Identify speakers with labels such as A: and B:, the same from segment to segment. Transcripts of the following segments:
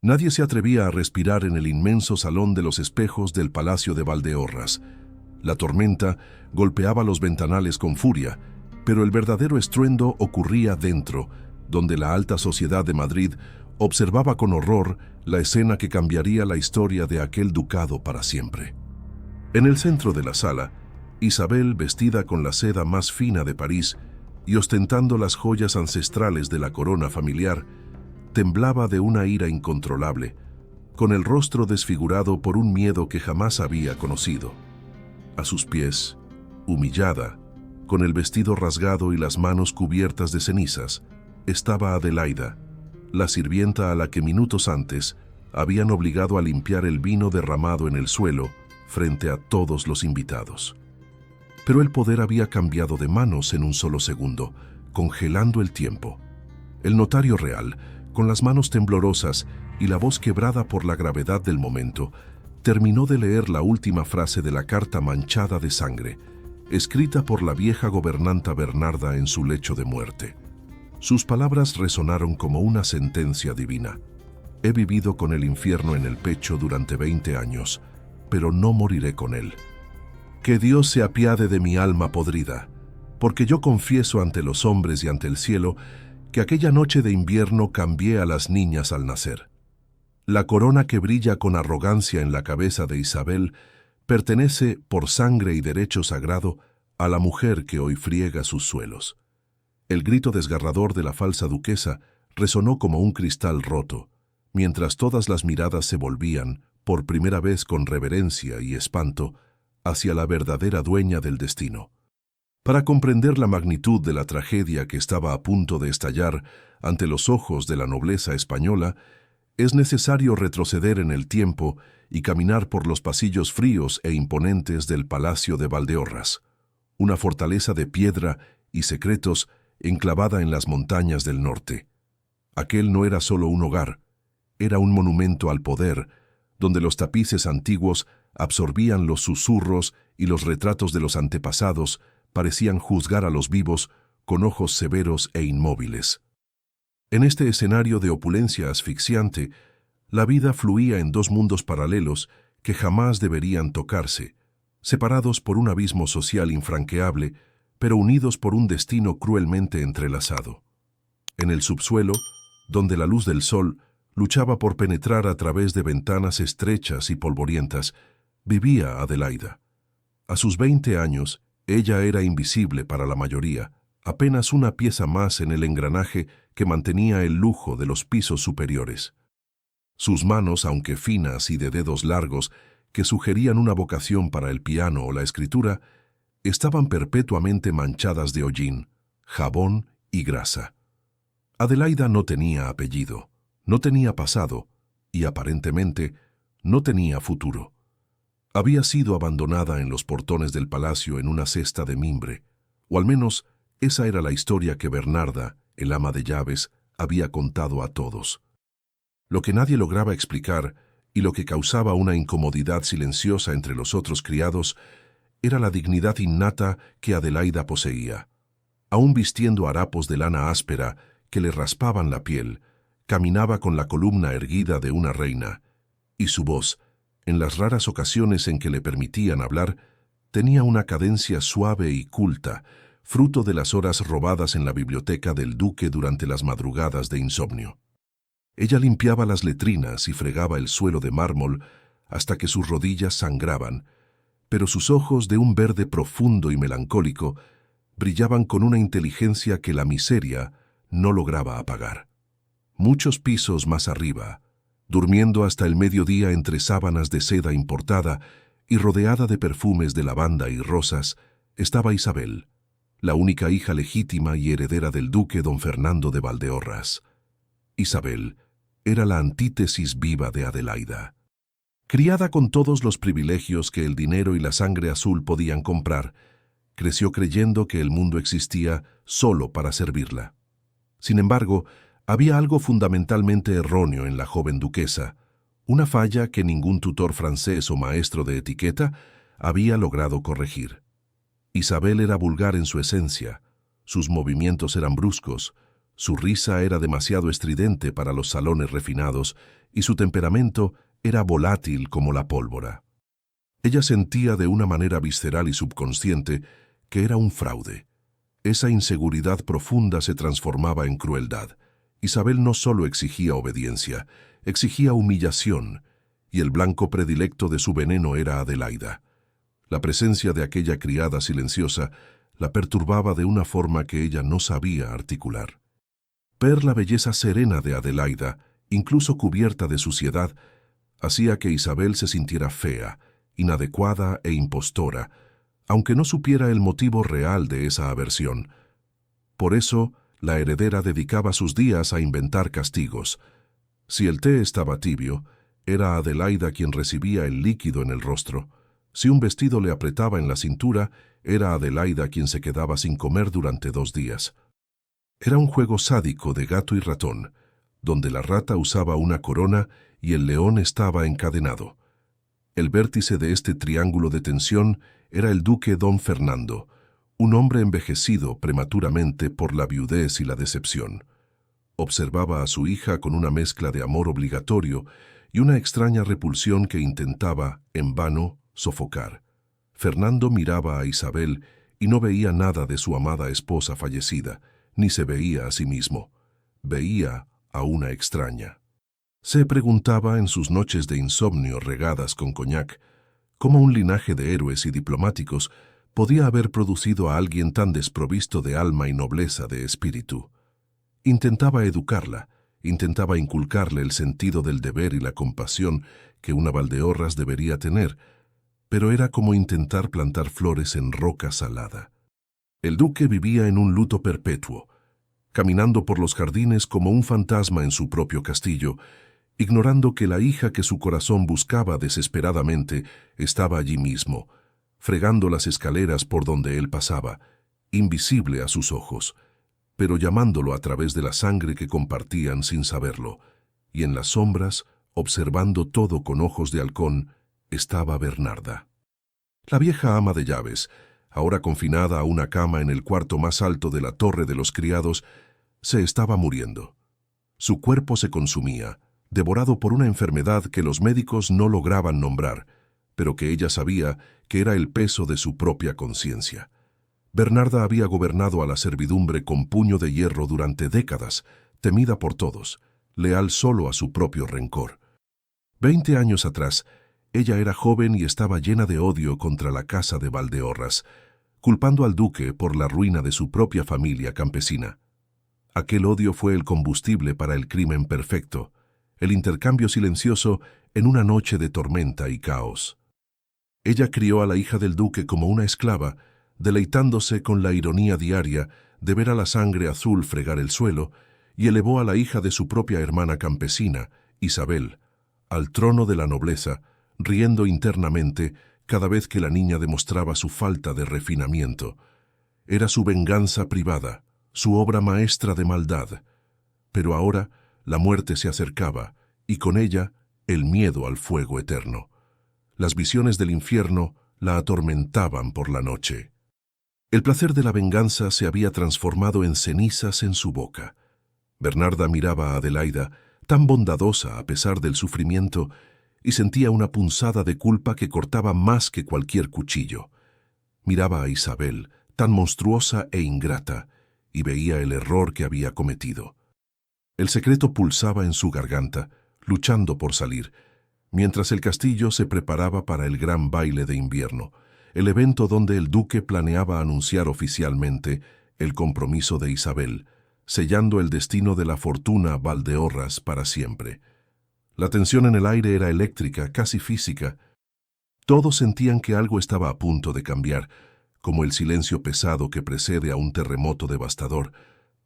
A: Nadie se atrevía a respirar en el inmenso salón de los espejos del Palacio de Valdeorras. La tormenta golpeaba los ventanales con furia, pero el verdadero estruendo ocurría dentro, donde la alta sociedad de Madrid observaba con horror la escena que cambiaría la historia de aquel ducado para siempre. En el centro de la sala, Isabel, vestida con la seda más fina de París y ostentando las joyas ancestrales de la corona familiar, temblaba de una ira incontrolable, con el rostro desfigurado por un miedo que jamás había conocido. A sus pies, humillada, con el vestido rasgado y las manos cubiertas de cenizas, estaba Adelaida, la sirvienta a la que minutos antes habían obligado a limpiar el vino derramado en el suelo frente a todos los invitados. Pero el poder había cambiado de manos en un solo segundo, congelando el tiempo. El notario real, con las manos temblorosas y la voz quebrada por la gravedad del momento, terminó de leer la última frase de la carta manchada de sangre, escrita por la vieja gobernanta Bernarda en su lecho de muerte. Sus palabras resonaron como una sentencia divina. He vivido con el infierno en el pecho durante 20 años, pero no moriré con él. Que Dios se apiade de mi alma podrida, porque yo confieso ante los hombres y ante el cielo que aquella noche de invierno cambié a las niñas al nacer. La corona que brilla con arrogancia en la cabeza de Isabel pertenece, por sangre y derecho sagrado, a la mujer que hoy friega sus suelos. El grito desgarrador de la falsa duquesa resonó como un cristal roto, mientras todas las miradas se volvían, por primera vez con reverencia y espanto, hacia la verdadera dueña del destino. Para comprender la magnitud de la tragedia que estaba a punto de estallar ante los ojos de la nobleza española, es necesario retroceder en el tiempo y caminar por los pasillos fríos e imponentes del Palacio de Valdeorras, una fortaleza de piedra y secretos enclavada en las montañas del norte. Aquel no era solo un hogar, era un monumento al poder, donde los tapices antiguos absorbían los susurros y los retratos de los antepasados parecían juzgar a los vivos con ojos severos e inmóviles. En este escenario de opulencia asfixiante, la vida fluía en dos mundos paralelos que jamás deberían tocarse, separados por un abismo social infranqueable, pero unidos por un destino cruelmente entrelazado. En el subsuelo, donde la luz del sol luchaba por penetrar a través de ventanas estrechas y polvorientas, vivía Adelaida. A sus 20 años, ella era invisible para la mayoría, apenas una pieza más en el engranaje que mantenía el lujo de los pisos superiores. Sus manos, aunque finas y de dedos largos, que sugerían una vocación para el piano o la escritura, estaban perpetuamente manchadas de hollín, jabón y grasa. Adelaida no tenía apellido, no tenía pasado y, aparentemente, no tenía futuro. Había sido abandonada en los portones del palacio en una cesta de mimbre, o al menos esa era la historia que Bernarda, el ama de llaves, había contado a todos. Lo que nadie lograba explicar y lo que causaba una incomodidad silenciosa entre los otros criados era la dignidad innata que Adelaida poseía. Aún vistiendo harapos de lana áspera que le raspaban la piel, caminaba con la columna erguida de una reina, y su voz, en las raras ocasiones en que le permitían hablar, tenía una cadencia suave y culta, fruto de las horas robadas en la biblioteca del duque durante las madrugadas de insomnio. Ella limpiaba las letrinas y fregaba el suelo de mármol hasta que sus rodillas sangraban, pero sus ojos, de un verde profundo y melancólico, brillaban con una inteligencia que la miseria no lograba apagar. Muchos pisos más arriba, durmiendo hasta el mediodía entre sábanas de seda importada y rodeada de perfumes de lavanda y rosas, estaba Isabel, la única hija legítima y heredera del duque don Fernando de Valdeorras. Isabel era la antítesis viva de Adelaida. Criada con todos los privilegios que el dinero y la sangre azul podían comprar, creció creyendo que el mundo existía solo para servirla. Sin embargo, había algo fundamentalmente erróneo en la joven duquesa, una falla que ningún tutor francés o maestro de etiqueta había logrado corregir. Isabel era vulgar en su esencia, sus movimientos eran bruscos, Su risa era demasiado estridente para los salones refinados y su temperamento era volátil como la pólvora. Ella sentía de una manera visceral y subconsciente que era un fraude. Esa inseguridad profunda se transformaba en crueldad. Isabel no solo exigía obediencia, exigía humillación, y el blanco predilecto de su veneno era Adelaida. La presencia de aquella criada silenciosa la perturbaba de una forma que ella no sabía articular. Ver la belleza serena de Adelaida, incluso cubierta de suciedad, hacía que Isabel se sintiera fea, inadecuada e impostora, aunque no supiera el motivo real de esa aversión. Por eso, la heredera dedicaba sus días a inventar castigos. Si el té estaba tibio, era Adelaida quien recibía el líquido en el rostro. Si un vestido le apretaba en la cintura, era Adelaida quien se quedaba sin comer durante 2 días. Era un juego sádico de gato y ratón, donde la rata usaba una corona y el león estaba encadenado. El vértice de este triángulo de tensión era el duque don Fernando, un hombre envejecido prematuramente por la viudez y la decepción. Observaba a su hija con una mezcla de amor obligatorio y una extraña repulsión que intentaba, en vano, sofocar. Fernando miraba a Isabel y no veía nada de su amada esposa fallecida, ni se veía a sí mismo. Veía a una extraña. Se preguntaba en sus noches de insomnio regadas con coñac, cómo un linaje de héroes y diplomáticos podía haber producido a alguien tan desprovisto de alma y nobleza de espíritu. Intentaba educarla, intentaba inculcarle el sentido del deber y la compasión que una Valdeorras debería tener, pero era como intentar plantar flores en roca salada. El duque vivía en un luto perpetuo, caminando por los jardines como un fantasma en su propio castillo, ignorando que la hija que su corazón buscaba desesperadamente estaba allí mismo, fregando las escaleras por donde él pasaba, invisible a sus ojos, pero llamándolo a través de la sangre que compartían sin saberlo, y en las sombras, observando todo con ojos de halcón, estaba Bernarda. La vieja ama de llaves, ahora confinada a una cama en el cuarto más alto de la torre de los criados, se estaba muriendo. Su cuerpo se consumía, devorado por una enfermedad que los médicos no lograban nombrar, pero que ella sabía que era el peso de su propia conciencia. Bernarda había gobernado a la servidumbre con puño de hierro durante décadas, temida por todos, leal solo a su propio rencor. 20 años atrás, ella era joven y estaba llena de odio contra la casa de Valdeorras, culpando al duque por la ruina de su propia familia campesina. Aquel odio fue el combustible para el crimen perfecto, el intercambio silencioso en una noche de tormenta y caos. Ella crió a la hija del duque como una esclava, deleitándose con la ironía diaria de ver a la sangre azul fregar el suelo, y elevó a la hija de su propia hermana campesina, Isabel, al trono de la nobleza, riendo internamente cada vez que la niña demostraba su falta de refinamiento. Era su venganza privada, su obra maestra de maldad. Pero ahora la muerte se acercaba, y con ella el miedo al fuego eterno. Las visiones del infierno la atormentaban por la noche. El placer de la venganza se había transformado en cenizas en su boca. Bernarda miraba a Adelaida, tan bondadosa a pesar del sufrimiento, y sentía una punzada de culpa que cortaba más que cualquier cuchillo. Miraba a Isabel, tan monstruosa e ingrata, y veía el error que había cometido. El secreto pulsaba en su garganta, luchando por salir, mientras el castillo se preparaba para el gran baile de invierno, el evento donde el duque planeaba anunciar oficialmente el compromiso de Isabel, sellando el destino de la fortuna Valdeorras para siempre. La tensión en el aire era eléctrica, casi física. Todos sentían que algo estaba a punto de cambiar, como el silencio pesado que precede a un terremoto devastador,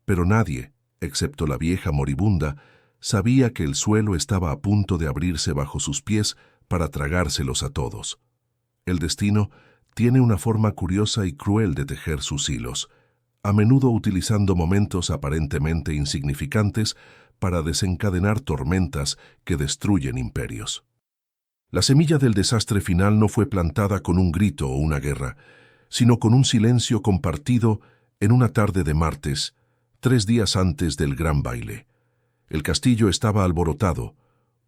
A: pero nadie, excepto la vieja moribunda, sabía que el suelo estaba a punto de abrirse bajo sus pies para tragárselos a todos. El destino tiene una forma curiosa y cruel de tejer sus hilos, a menudo utilizando momentos aparentemente insignificantes para desencadenar tormentas que destruyen imperios. La semilla del desastre final no fue plantada con un grito o una guerra, sino con un silencio compartido en una tarde de martes, 3 días antes del gran baile. El castillo estaba alborotado,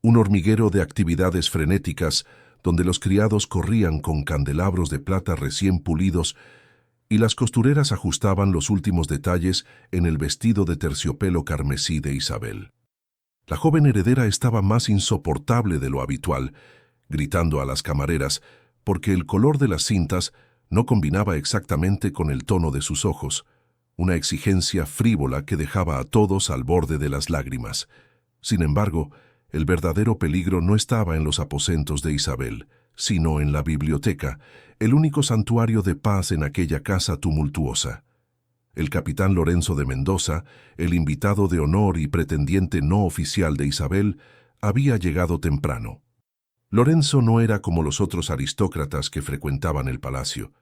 A: un hormiguero de actividades frenéticas donde los criados corrían con candelabros de plata recién pulidos y las costureras ajustaban los últimos detalles en el vestido de terciopelo carmesí de Isabel. La joven heredera estaba más insoportable de lo habitual, gritando a las camareras, porque el color de las cintas no combinaba exactamente con el tono de sus ojos, una exigencia frívola que dejaba a todos al borde de las lágrimas. Sin embargo, el verdadero peligro no estaba en los aposentos de Isabel, sino en la biblioteca, el único santuario de paz en aquella casa tumultuosa. El capitán Lorenzo de Mendoza, el invitado de honor y pretendiente no oficial de Isabel, había llegado temprano. Lorenzo no era como los otros aristócratas que frecuentaban el palacio.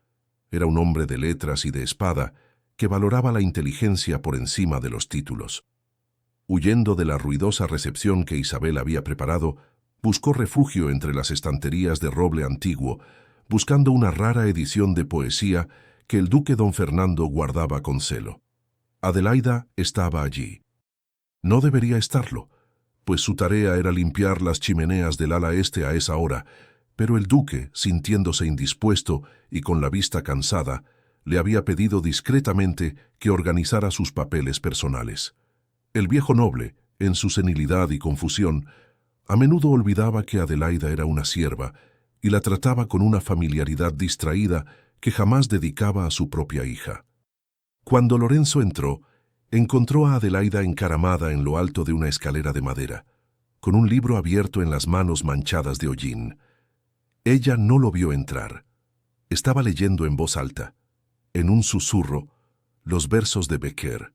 A: Era un hombre de letras y de espada que valoraba la inteligencia por encima de los títulos. Huyendo de la ruidosa recepción que Isabel había preparado, buscó refugio entre las estanterías de roble antiguo, buscando una rara edición de poesía que el duque don Fernando guardaba con celo. Adelaida estaba allí. No debería estarlo, pues su tarea era limpiar las chimeneas del ala este a esa hora, pero el duque, sintiéndose indispuesto y con la vista cansada, le había pedido discretamente que organizara sus papeles personales. El viejo noble, en su senilidad y confusión, a menudo olvidaba que Adelaida era una sierva y la trataba con una familiaridad distraída que jamás dedicaba a su propia hija. Cuando Lorenzo entró, encontró a Adelaida encaramada en lo alto de una escalera de madera, con un libro abierto en las manos manchadas de hollín. Ella no lo vio entrar. Estaba leyendo en voz alta, en un susurro, los versos de Becker,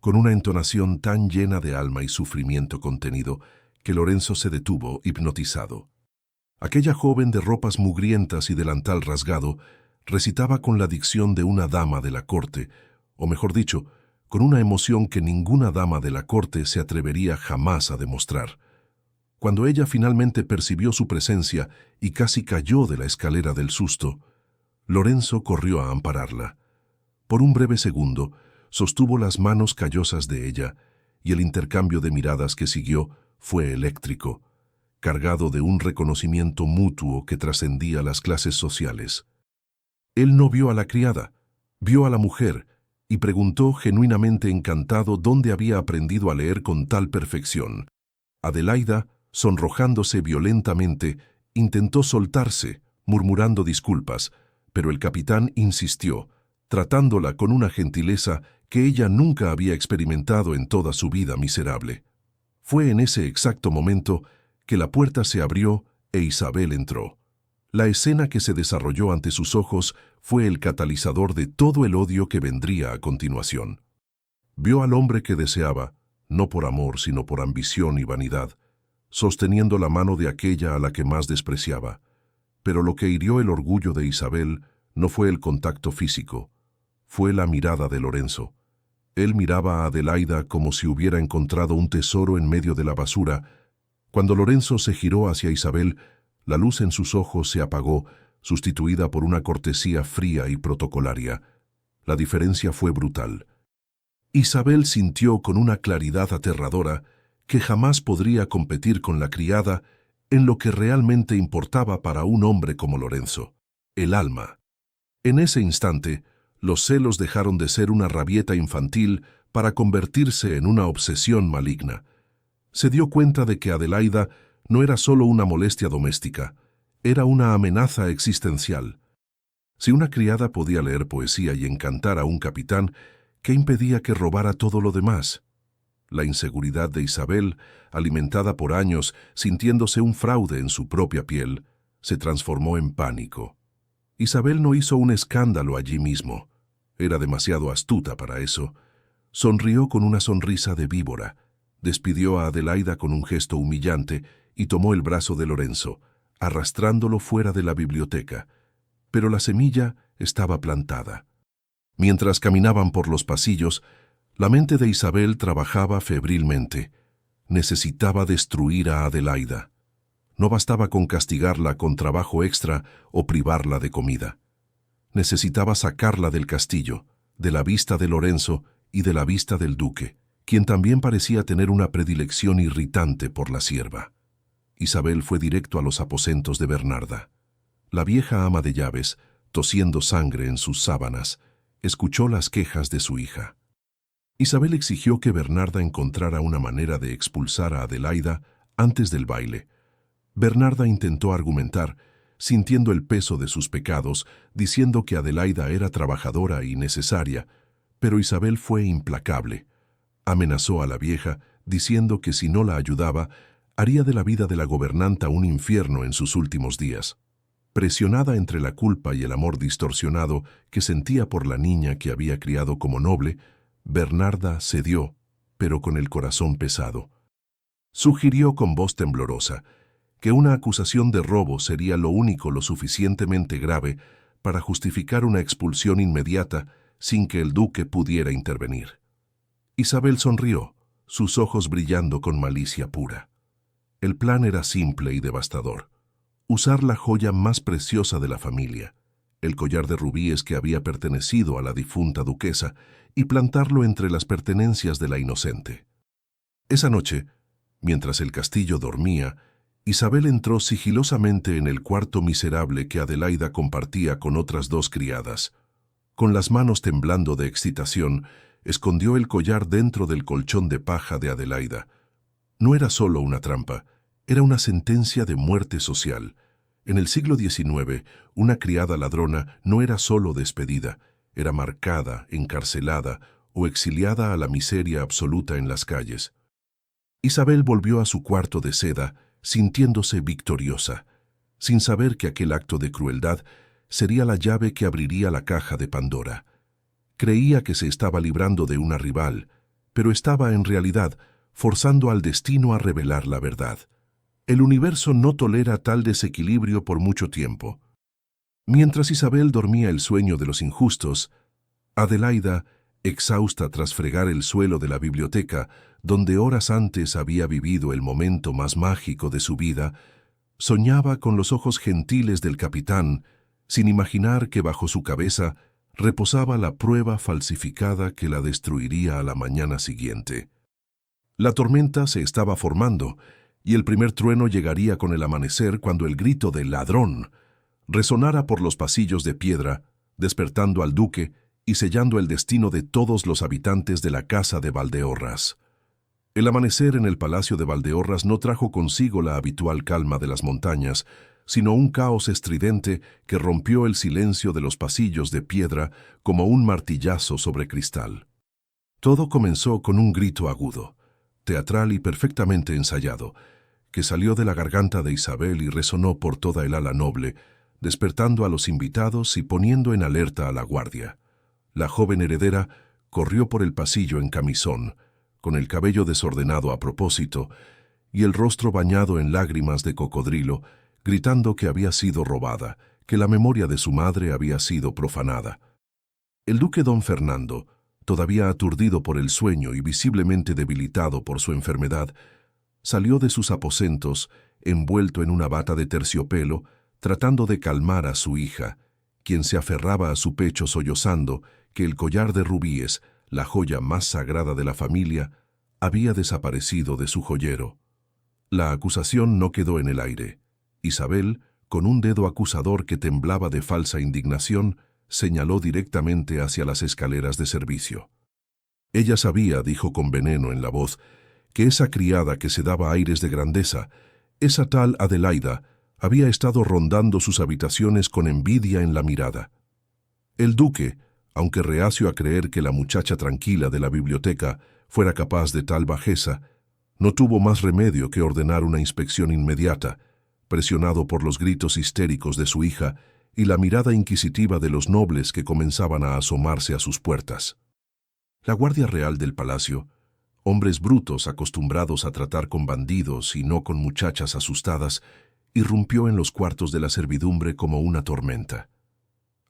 A: con una entonación tan llena de alma y sufrimiento contenido que Lorenzo se detuvo hipnotizado. Aquella joven de ropas mugrientas y delantal rasgado recitaba con la dicción de una dama de la corte, o mejor dicho, con una emoción que ninguna dama de la corte se atrevería jamás a demostrar. Cuando ella finalmente percibió su presencia y casi cayó de la escalera del susto, Lorenzo corrió a ampararla. Por un breve segundo, sostuvo las manos callosas de ella, y el intercambio de miradas que siguió fue eléctrico, cargado de un reconocimiento mutuo que trascendía las clases sociales. Él no vio a la criada, vio a la mujer, y preguntó genuinamente encantado dónde había aprendido a leer con tal perfección. Adelaida, sonrojándose violentamente, intentó soltarse, murmurando disculpas, pero el capitán insistió, tratándola con una gentileza que ella nunca había experimentado en toda su vida miserable. Fue en ese exacto momento que la puerta se abrió e Isabel entró. La escena que se desarrolló ante sus ojos fue el catalizador de todo el odio que vendría a continuación. Vio al hombre que deseaba, no por amor sino por ambición y vanidad, sosteniendo la mano de aquella a la que más despreciaba. Pero lo que hirió el orgullo de Isabel no fue el contacto físico, fue la mirada de Lorenzo. Él miraba a Adelaida como si hubiera encontrado un tesoro en medio de la basura. Cuando Lorenzo se giró hacia Isabel, la luz en sus ojos se apagó, sustituida por una cortesía fría y protocolaria. La diferencia fue brutal. Isabel sintió con una claridad aterradora que jamás podría competir con la criada en lo que realmente importaba para un hombre como Lorenzo, el alma. En ese instante, los celos dejaron de ser una rabieta infantil para convertirse en una obsesión maligna. Se dio cuenta de que Adelaida no era solo una molestia doméstica, era una amenaza existencial. Si una criada podía leer poesía y encantar a un capitán, ¿qué impedía que robara todo lo demás? La inseguridad de Isabel, alimentada por años, sintiéndose un fraude en su propia piel, se transformó en pánico. Isabel no hizo un escándalo allí mismo. Era demasiado astuta para eso. Sonrió con una sonrisa de víbora, despidió a Adelaida con un gesto humillante y tomó el brazo de Lorenzo, arrastrándolo fuera de la biblioteca. Pero la semilla estaba plantada. Mientras caminaban por los pasillos, la mente de Isabel trabajaba febrilmente. Necesitaba destruir a Adelaida. No bastaba con castigarla con trabajo extra o privarla de comida. Necesitaba sacarla del castillo, de la vista de Lorenzo y de la vista del duque, quien también parecía tener una predilección irritante por la sierva. Isabel fue directo a los aposentos de Bernarda. La vieja ama de llaves, tosiendo sangre en sus sábanas, escuchó las quejas de su hija. Isabel exigió que Bernarda encontrara una manera de expulsar a Adelaida antes del baile. Bernarda intentó argumentar, sintiendo el peso de sus pecados, diciendo que Adelaida era trabajadora y necesaria, pero Isabel fue implacable. Amenazó a la vieja, diciendo que si no la ayudaba, haría de la vida de la gobernanta un infierno en sus últimos días. Presionada entre la culpa y el amor distorsionado que sentía por la niña que había criado como noble, Bernarda cedió, pero con el corazón pesado. Sugirió con voz temblorosa que una acusación de robo sería lo único lo suficientemente grave para justificar una expulsión inmediata sin que el duque pudiera intervenir. Isabel sonrió, sus ojos brillando con malicia pura. El plan era simple y devastador: usar la joya más preciosa de la familia, el collar de rubíes que había pertenecido a la difunta duquesa, y plantarlo entre las pertenencias de la inocente. Esa noche, mientras el castillo dormía, Isabel entró sigilosamente en el cuarto miserable que Adelaida compartía con otras dos criadas. Con las manos temblando de excitación, escondió el collar dentro del colchón de paja de Adelaida. No era solo una trampa, era una sentencia de muerte social. En el siglo XIX, una criada ladrona no era solo despedida, era marcada, encarcelada o exiliada a la miseria absoluta en las calles. Isabel volvió a su cuarto de seda, sintiéndose victoriosa, sin saber que aquel acto de crueldad sería la llave que abriría la caja de Pandora. Creía que se estaba librando de una rival, pero estaba en realidad forzando al destino a revelar la verdad. El universo no tolera tal desequilibrio por mucho tiempo. Mientras Isabel dormía el sueño de los injustos, Adelaida, exhausta tras fregar el suelo de la biblioteca, donde horas antes había vivido el momento más mágico de su vida, soñaba con los ojos gentiles del capitán, sin imaginar que bajo su cabeza reposaba la prueba falsificada que la destruiría a la mañana siguiente. La tormenta se estaba formando, y el primer trueno llegaría con el amanecer cuando el grito de ladrón resonara por los pasillos de piedra, despertando al duque y sellando el destino de todos los habitantes de la casa de Valdeorras. El amanecer en el palacio de Valdeorras no trajo consigo la habitual calma de las montañas, sino un caos estridente que rompió el silencio de los pasillos de piedra como un martillazo sobre cristal. Todo comenzó con un grito agudo, teatral y perfectamente ensayado, que salió de la garganta de Isabel y resonó por toda el ala noble, despertando a los invitados y poniendo en alerta a la guardia. La joven heredera corrió por el pasillo en camisón, con el cabello desordenado a propósito y el rostro bañado en lágrimas de cocodrilo, gritando que había sido robada, que la memoria de su madre había sido profanada. El duque don Fernando, todavía aturdido por el sueño y visiblemente debilitado por su enfermedad, salió de sus aposentos, envuelto en una bata de terciopelo, tratando de calmar a su hija, quien se aferraba a su pecho sollozando que el collar de rubíes, la joya más sagrada de la familia, había desaparecido de su joyero. La acusación no quedó en el aire. Isabel, con un dedo acusador que temblaba de falsa indignación, señaló directamente hacia las escaleras de servicio. Ella sabía, dijo con veneno en la voz, que esa criada que se daba aires de grandeza, esa tal Adelaida, había estado rondando sus habitaciones con envidia en la mirada. El duque, aunque reacio a creer que la muchacha tranquila de la biblioteca fuera capaz de tal bajeza, no tuvo más remedio que ordenar una inspección inmediata, presionado por los gritos histéricos de su hija y la mirada inquisitiva de los nobles que comenzaban a asomarse a sus puertas. La Guardia Real del palacio, hombres brutos acostumbrados a tratar con bandidos y no con muchachas asustadas, irrumpió en los cuartos de la servidumbre como una tormenta.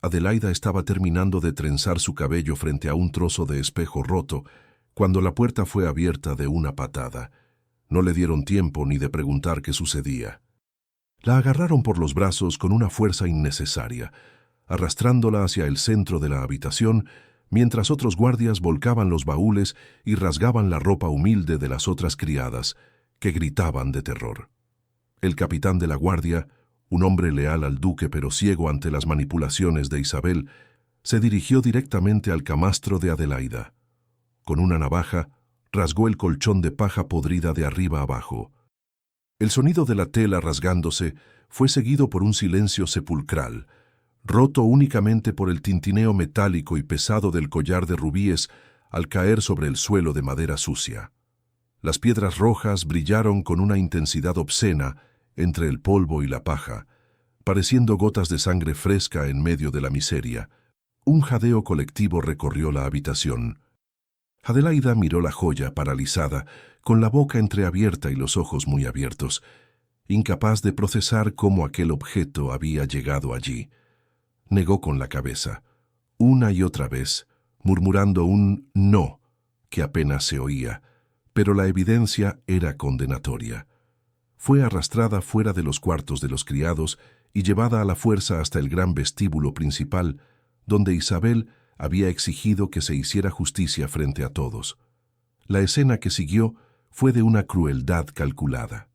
A: Adelaida estaba terminando de trenzar su cabello frente a un trozo de espejo roto, cuando la puerta fue abierta de una patada. No le dieron tiempo ni de preguntar qué sucedía. La agarraron por los brazos con una fuerza innecesaria, arrastrándola hacia el centro de la habitación, mientras otros guardias volcaban los baúles y rasgaban la ropa humilde de las otras criadas, que gritaban de terror. El capitán de la guardia, un hombre leal al duque pero ciego ante las manipulaciones de Isabel, se dirigió directamente al camastro de Adelaida. Con una navaja, rasgó el colchón de paja podrida de arriba abajo. El sonido de la tela rasgándose fue seguido por un silencio sepulcral, roto únicamente por el tintineo metálico y pesado del collar de rubíes al caer sobre el suelo de madera sucia. Las piedras rojas brillaron con una intensidad obscena entre el polvo y la paja, pareciendo gotas de sangre fresca en medio de la miseria. Un jadeo colectivo recorrió la habitación. Adelaida miró la joya paralizada, con la boca entreabierta y los ojos muy abiertos, incapaz de procesar cómo aquel objeto había llegado allí. Negó con la cabeza, una y otra vez, murmurando un no que apenas se oía, pero la evidencia era condenatoria. Fue arrastrada fuera de los cuartos de los criados y llevada a la fuerza hasta el gran vestíbulo principal, donde Isabel había exigido que se hiciera justicia frente a todos. La escena que siguió fue de una crueldad calculada.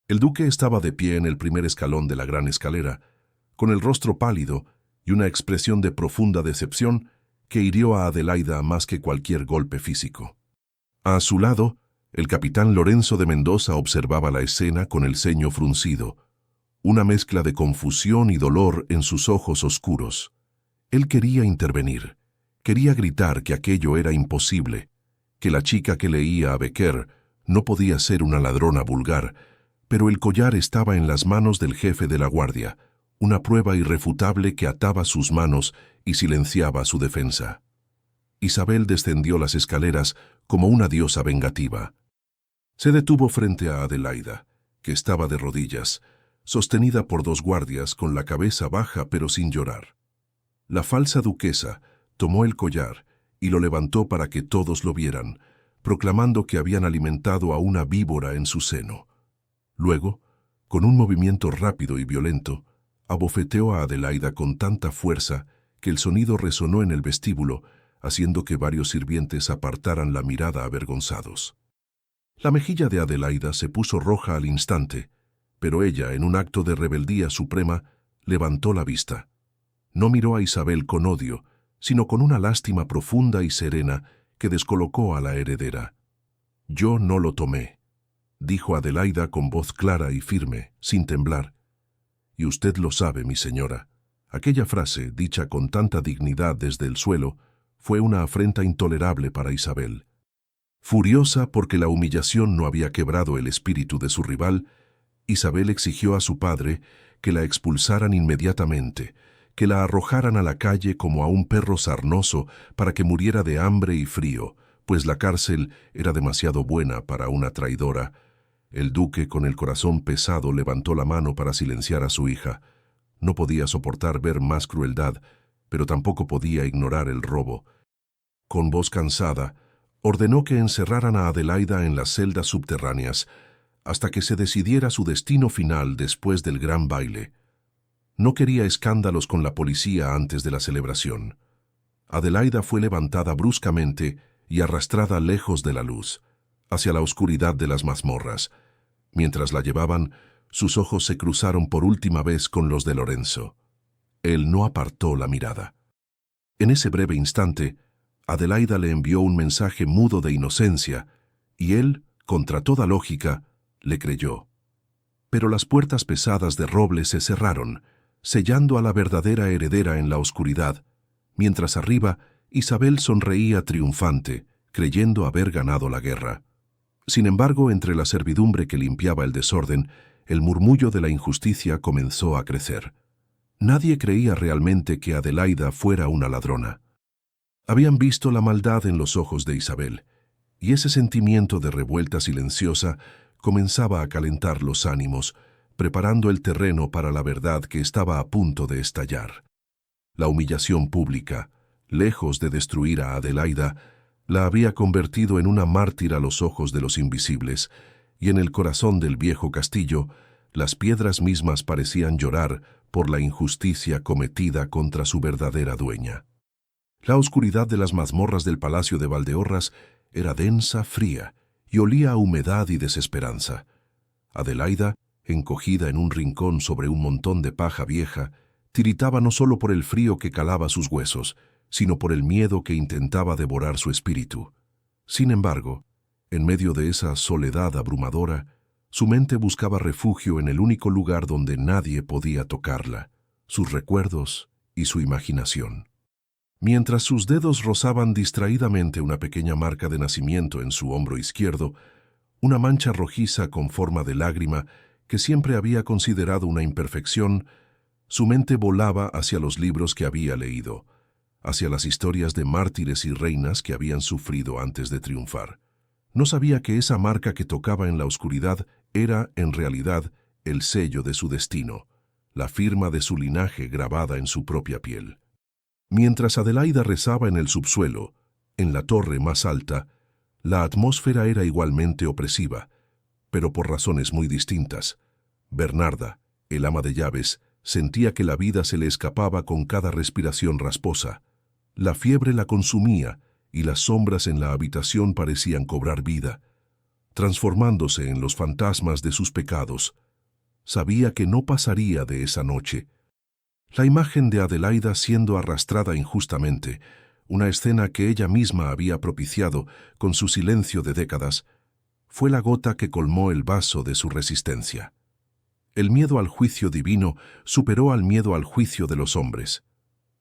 A: El duque estaba de pie en el primer escalón de la gran escalera, con el rostro pálido y una expresión de profunda decepción que hirió a Adelaida más que cualquier golpe físico. A su lado, el capitán Lorenzo de Mendoza observaba la escena con el ceño fruncido, una mezcla de confusión y dolor en sus ojos oscuros. Él quería intervenir, quería gritar que aquello era imposible, que la chica que leía a Becker no podía ser una ladrona vulgar, pero el collar estaba en las manos del jefe de la guardia, una prueba irrefutable que ataba sus manos y silenciaba su defensa. Isabel descendió las escaleras como una diosa vengativa. Se detuvo frente a Adelaida, que estaba de rodillas, sostenida por dos guardias con la cabeza baja pero sin llorar. La falsa duquesa tomó el collar y lo levantó para que todos lo vieran, proclamando que habían alimentado a una víbora en su seno. Luego, con un movimiento rápido y violento, abofeteó a Adelaida con tanta fuerza que el sonido resonó en el vestíbulo, haciendo que varios sirvientes apartaran la mirada avergonzados. La mejilla de Adelaida se puso roja al instante, pero ella, en un acto de rebeldía suprema, levantó la vista. No miró a Isabel con odio, sino con una lástima profunda y serena que descolocó a la heredera. «Yo no lo tomé», dijo Adelaida con voz clara y firme, sin temblar. «Y usted lo sabe, mi señora». Aquella frase, dicha con tanta dignidad desde el suelo, fue una afrenta intolerable para Isabel. Furiosa porque la humillación no había quebrado el espíritu de su rival, Isabel exigió a su padre que la expulsaran inmediatamente, que la arrojaran a la calle como a un perro sarnoso para que muriera de hambre y frío, pues la cárcel era demasiado buena para una traidora. El duque, con el corazón pesado, levantó la mano para silenciar a su hija. No podía soportar ver más crueldad, pero tampoco podía ignorar el robo. Con voz cansada, ordenó que encerraran a Adelaida en las celdas subterráneas, hasta que se decidiera su destino final después del gran baile. No quería escándalos con la policía antes de la celebración. Adelaida fue levantada bruscamente y arrastrada lejos de la luz, hacia la oscuridad de las mazmorras. Mientras la llevaban, sus ojos se cruzaron por última vez con los de Lorenzo. Él no apartó la mirada. En ese breve instante, Adelaida le envió un mensaje mudo de inocencia, y él, contra toda lógica, le creyó. Pero las puertas pesadas de roble se cerraron, sellando a la verdadera heredera en la oscuridad, mientras arriba Isabel sonreía triunfante, creyendo haber ganado la guerra. Sin embargo, entre la servidumbre que limpiaba el desorden, el murmullo de la injusticia comenzó a crecer. Nadie creía realmente que Adelaida fuera una ladrona. Habían visto la maldad en los ojos de Isabel, y ese sentimiento de revuelta silenciosa comenzaba a calentar los ánimos, preparando el terreno para la verdad que estaba a punto de estallar. La humillación pública, lejos de destruir a Adelaida, la había convertido en una mártir a los ojos de los invisibles, y en el corazón del viejo castillo, las piedras mismas parecían llorar por la injusticia cometida contra su verdadera dueña. La oscuridad de las mazmorras del palacio de Valdeorras era densa, fría, y olía a humedad y desesperanza. Adelaida, encogida en un rincón sobre un montón de paja vieja, tiritaba no solo por el frío que calaba sus huesos, sino por el miedo que intentaba devorar su espíritu. Sin embargo, en medio de esa soledad abrumadora, su mente buscaba refugio en el único lugar donde nadie podía tocarla, sus recuerdos y su imaginación. Mientras sus dedos rozaban distraídamente una pequeña marca de nacimiento en su hombro izquierdo, una mancha rojiza con forma de lágrima que siempre había considerado una imperfección, su mente volaba hacia los libros que había leído, hacia las historias de mártires y reinas que habían sufrido antes de triunfar. No sabía que esa marca que tocaba en la oscuridad era, en realidad, el sello de su destino, la firma de su linaje grabada en su propia piel. Mientras Adelaida rezaba en el subsuelo, en la torre más alta, la atmósfera era igualmente opresiva, pero por razones muy distintas. Bernarda, el ama de llaves, sentía que la vida se le escapaba con cada respiración rasposa. La fiebre la consumía y las sombras en la habitación parecían cobrar vida, transformándose en los fantasmas de sus pecados. Sabía que no pasaría de esa noche. La imagen de Adelaida siendo arrastrada injustamente, una escena que ella misma había propiciado con su silencio de décadas, fue la gota que colmó el vaso de su resistencia. El miedo al juicio divino superó al miedo al juicio de los hombres.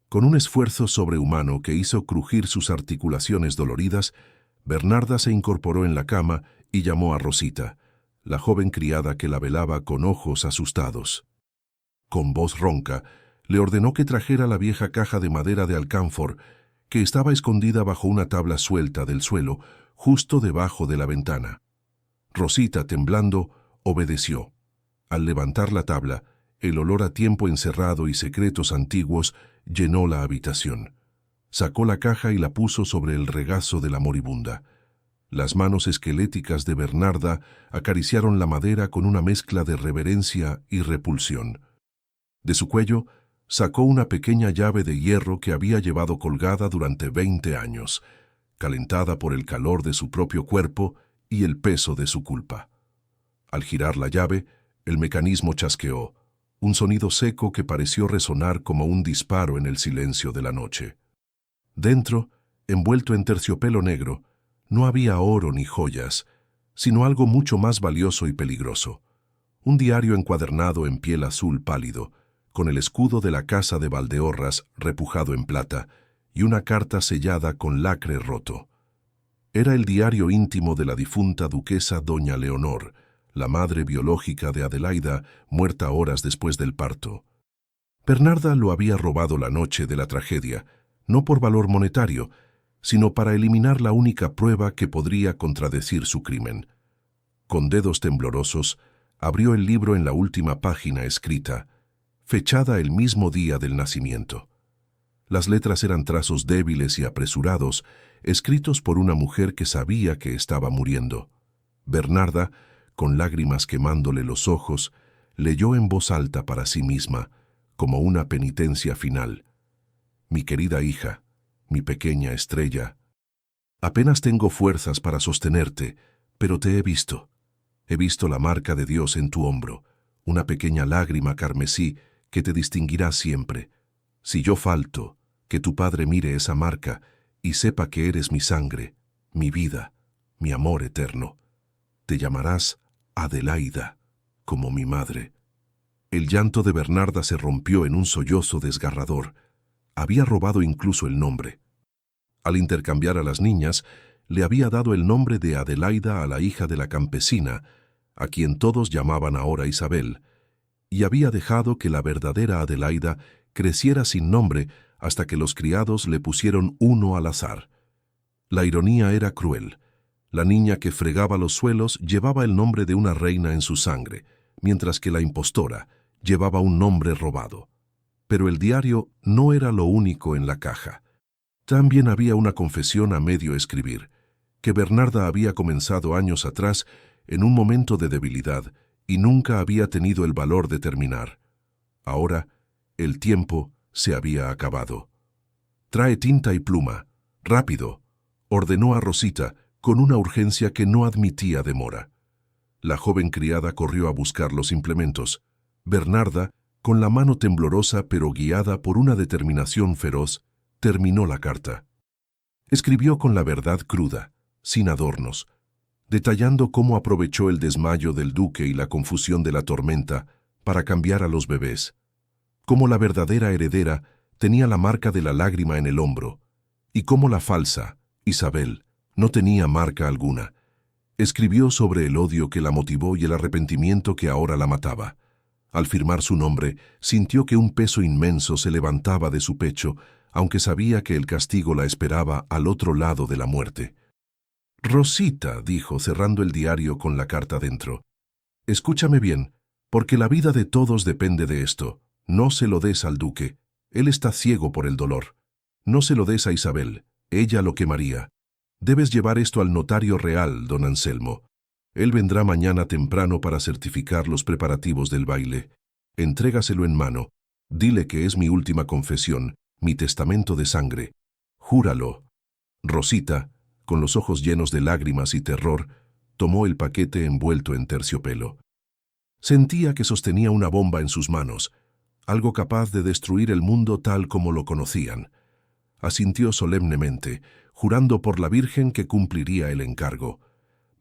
A: Con un esfuerzo sobrehumano que hizo crujir sus articulaciones doloridas, Bernarda se incorporó en la cama y llamó a Rosita, la joven criada que la velaba con ojos asustados. Con voz ronca, le ordenó que trajera la vieja caja de madera de alcanfor que estaba escondida bajo una tabla suelta del suelo, justo debajo de la ventana. Rosita, temblando, obedeció. Al levantar la tabla, el olor a tiempo encerrado y secretos antiguos llenó la habitación. Sacó la caja y la puso sobre el regazo de la moribunda. Las manos esqueléticas de Bernarda acariciaron la madera con una mezcla de reverencia y repulsión. De su cuello, sacó una pequeña llave de hierro que había llevado colgada durante 20 años, calentada por el calor de su propio cuerpo y el peso de su culpa. Al girar la llave, el mecanismo chasqueó, un sonido seco que pareció resonar como un disparo en el silencio de la noche. Dentro, envuelto en terciopelo negro, no había oro ni joyas, sino algo mucho más valioso y peligroso. Un diario encuadernado en piel azul pálido, con el escudo de la casa de Valdeorras repujado en plata, y una carta sellada con lacre roto. Era el diario íntimo de la difunta duquesa doña Leonor, la madre biológica de Adelaida, muerta horas después del parto. Bernarda lo había robado la noche de la tragedia, no por valor monetario, sino para eliminar la única prueba que podría contradecir su crimen. Con dedos temblorosos, abrió el libro en la última página escrita, fechada el mismo día del nacimiento. Las letras eran trazos débiles y apresurados, escritos por una mujer que sabía que estaba muriendo. Bernarda, con lágrimas quemándole los ojos, leyó en voz alta para sí misma, como una penitencia final. Mi querida hija, mi pequeña estrella, apenas tengo fuerzas para sostenerte, pero te he visto. He visto la marca de Dios en tu hombro, una pequeña lágrima carmesí que te distinguirá siempre. Si yo falto, que tu padre mire esa marca y sepa que eres mi sangre, mi vida, mi amor eterno. Te llamarás Adelaida, como mi madre. El llanto de Bernarda se rompió en un sollozo desgarrador. Había robado incluso el nombre. Al intercambiar a las niñas, le había dado el nombre de Adelaida a la hija de la campesina, a quien todos llamaban ahora Isabel, y había dejado que la verdadera Adelaida creciera sin nombre hasta que los criados le pusieron uno al azar. La ironía era cruel. La niña que fregaba los suelos llevaba el nombre de una reina en su sangre, mientras que la impostora llevaba un nombre robado. Pero el diario no era lo único en la caja. También había una confesión a medio escribir, que Bernarda había comenzado años atrás en un momento de debilidad y nunca había tenido el valor de terminar. Ahora, el tiempo se había acabado. «Trae tinta y pluma. Rápido», ordenó a Rosita, con una urgencia que no admitía demora. La joven criada corrió a buscar los implementos. Bernarda, con la mano temblorosa pero guiada por una determinación feroz, terminó la carta. Escribió con la verdad cruda, sin adornos, detallando cómo aprovechó el desmayo del duque y la confusión de la tormenta para cambiar a los bebés, cómo la verdadera heredera tenía la marca de la lágrima en el hombro, y cómo la falsa, Isabel, no tenía marca alguna. Escribió sobre el odio que la motivó y el arrepentimiento que ahora la mataba. Al firmar su nombre, sintió que un peso inmenso se levantaba de su pecho, aunque sabía que el castigo la esperaba al otro lado de la muerte. «Rosita», dijo, cerrando el diario con la carta dentro, «escúchame bien, porque la vida de todos depende de esto. No se lo des al duque. Él está ciego por el dolor. No se lo des a Isabel. Ella lo quemaría. Debes llevar esto al notario real, don Anselmo. Él vendrá mañana temprano para certificar los preparativos del baile. Entrégaselo en mano. Dile que es mi última confesión, mi testamento de sangre. Júralo». Rosita, con los ojos llenos de lágrimas y terror, tomó el paquete envuelto en terciopelo. Sentía que sostenía una bomba en sus manos, algo capaz de destruir el mundo tal como lo conocían. Asintió solemnemente, jurando por la Virgen que cumpliría el encargo.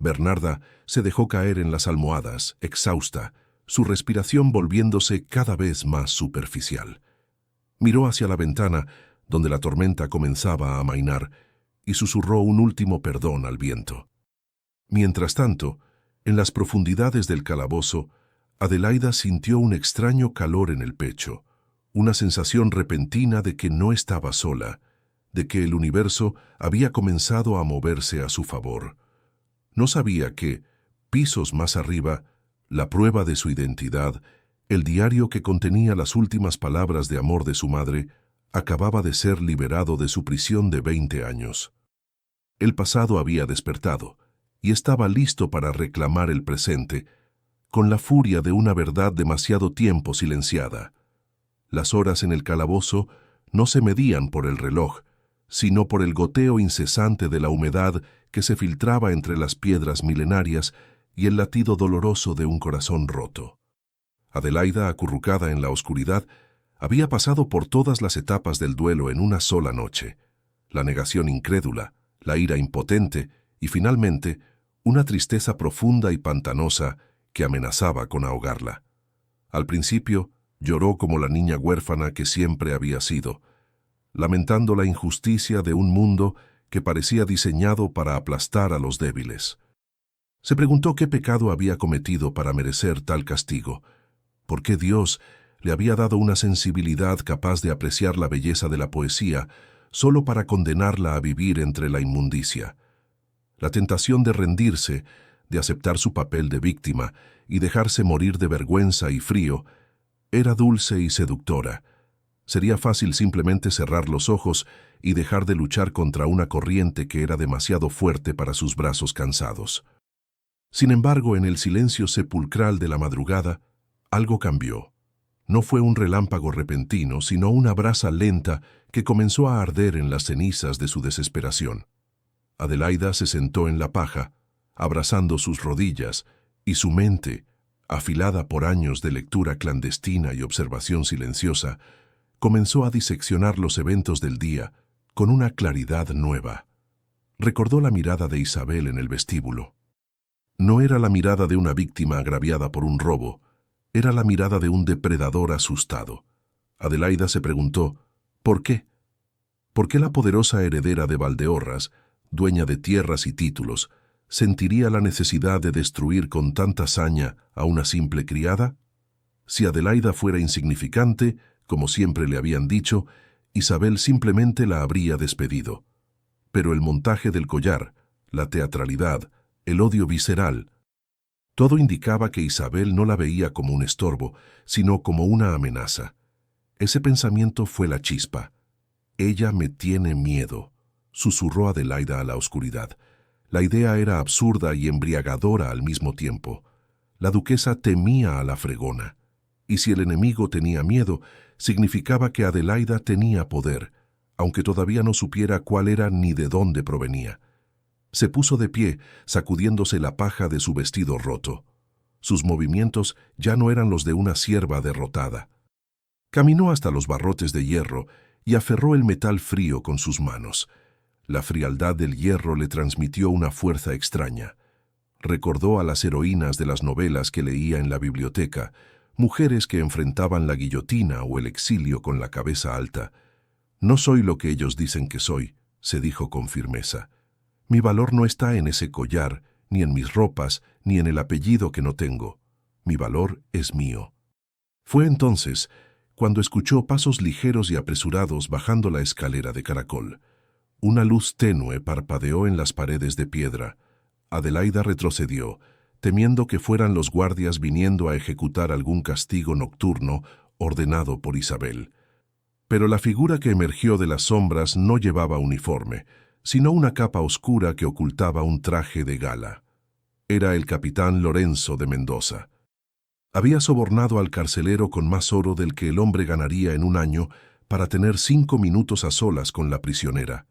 A: Bernarda se dejó caer en las almohadas, exhausta, su respiración volviéndose cada vez más superficial. Miró hacia la ventana, donde la tormenta comenzaba a amainar, y susurró un último perdón al viento. Mientras tanto, en las profundidades del calabozo, Adelaida sintió un extraño calor en el pecho, una sensación repentina de que no estaba sola, de que el universo había comenzado a moverse a su favor. No sabía que, pisos más arriba, la prueba de su identidad, el diario que contenía las últimas palabras de amor de su madre, acababa de ser liberado de su prisión de 20 años. El pasado había despertado, y estaba listo para reclamar el presente, con la furia de una verdad demasiado tiempo silenciada. Las horas en el calabozo no se medían por el reloj, sino por el goteo incesante de la humedad que se filtraba entre las piedras milenarias y el latido doloroso de un corazón roto. Adelaida, acurrucada en la oscuridad, había pasado por todas las etapas del duelo en una sola noche: la negación incrédula, la ira impotente y, finalmente, una tristeza profunda y pantanosa que amenazaba con ahogarla. Al principio, lloró como la niña huérfana que siempre había sido, lamentando la injusticia de un mundo que parecía diseñado para aplastar a los débiles. Se preguntó qué pecado había cometido para merecer tal castigo, por qué Dios le había dado una sensibilidad capaz de apreciar la belleza de la poesía solo para condenarla a vivir entre la inmundicia. La tentación de rendirse, de aceptar su papel de víctima y dejarse morir de vergüenza y frío, era dulce y seductora. Sería fácil simplemente cerrar los ojos y dejar de luchar contra una corriente que era demasiado fuerte para sus brazos cansados. Sin embargo, en el silencio sepulcral de la madrugada, algo cambió. No fue un relámpago repentino, sino una brasa lenta que comenzó a arder en las cenizas de su desesperación. Adelaida se sentó en la paja, abrazando sus rodillas, y su mente, afilada por años de lectura clandestina y observación silenciosa, comenzó a diseccionar los eventos del día con una claridad nueva. Recordó la mirada de Isabel en el vestíbulo. No era la mirada de una víctima agraviada por un robo, era la mirada de un depredador asustado. Adelaida se preguntó, ¿por qué? ¿Por qué la poderosa heredera de Valdeorras, dueña de tierras y títulos, sentiría la necesidad de destruir con tanta saña a una simple criada? Si Adelaida fuera insignificante, como siempre le habían dicho, Isabel simplemente la habría despedido. Pero el montaje del collar, la teatralidad, el odio visceral, todo indicaba que Isabel no la veía como un estorbo, sino como una amenaza. Ese pensamiento fue la chispa. «Ella me tiene miedo», susurró Adelaida a la oscuridad. La idea era absurda y embriagadora al mismo tiempo. La duquesa temía a la fregona. Y si el enemigo tenía miedo, significaba que Adelaida tenía poder, aunque todavía no supiera cuál era ni de dónde provenía. Se puso de pie, sacudiéndose la paja de su vestido roto. Sus movimientos ya no eran los de una sierva derrotada. Caminó hasta los barrotes de hierro y aferró el metal frío con sus manos. La frialdad del hierro le transmitió una fuerza extraña. Recordó a las heroínas de las novelas que leía en la biblioteca, mujeres que enfrentaban la guillotina o el exilio con la cabeza alta. «No soy lo que ellos dicen que soy», se dijo con firmeza. «Mi valor no está en ese collar, ni en mis ropas, ni en el apellido que no tengo. Mi valor es mío». Fue entonces cuando escuchó pasos ligeros y apresurados bajando la escalera de caracol. Una luz tenue parpadeó en las paredes de piedra. Adelaida retrocedió, temiendo que fueran los guardias viniendo a ejecutar algún castigo nocturno ordenado por Isabel. Pero la figura que emergió de las sombras no llevaba uniforme, sino una capa oscura que ocultaba un traje de gala. Era el capitán Lorenzo de Mendoza. Había sobornado al carcelero con más oro del que el hombre ganaría en un año para tener 5 minutos a solas con la prisionera.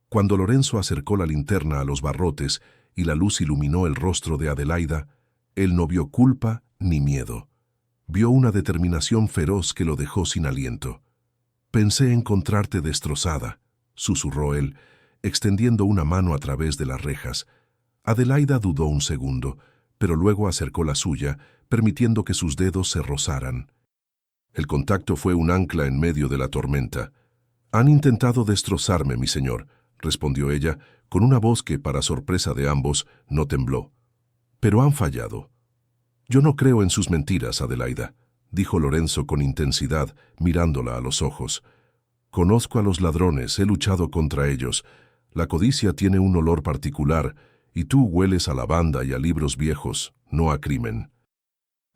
A: Cuando Lorenzo acercó la linterna a los barrotes y la luz iluminó el rostro de Adelaida, él no vio culpa ni miedo. Vio una determinación feroz que lo dejó sin aliento. «Pensé encontrarte destrozada», susurró él, extendiendo una mano a través de las rejas. Adelaida dudó un segundo, pero luego acercó la suya, permitiendo que sus dedos se rozaran. El contacto fue un ancla en medio de la tormenta. «Han intentado destrozarme, mi señor», respondió ella, con una voz que, para sorpresa de ambos, no tembló. «Pero han fallado». «Yo no creo en sus mentiras, Adelaida», dijo Lorenzo con intensidad, mirándola a los ojos. «Conozco a los ladrones, he luchado contra ellos. La codicia tiene un olor particular, y tú hueles a lavanda y a libros viejos, no a crimen.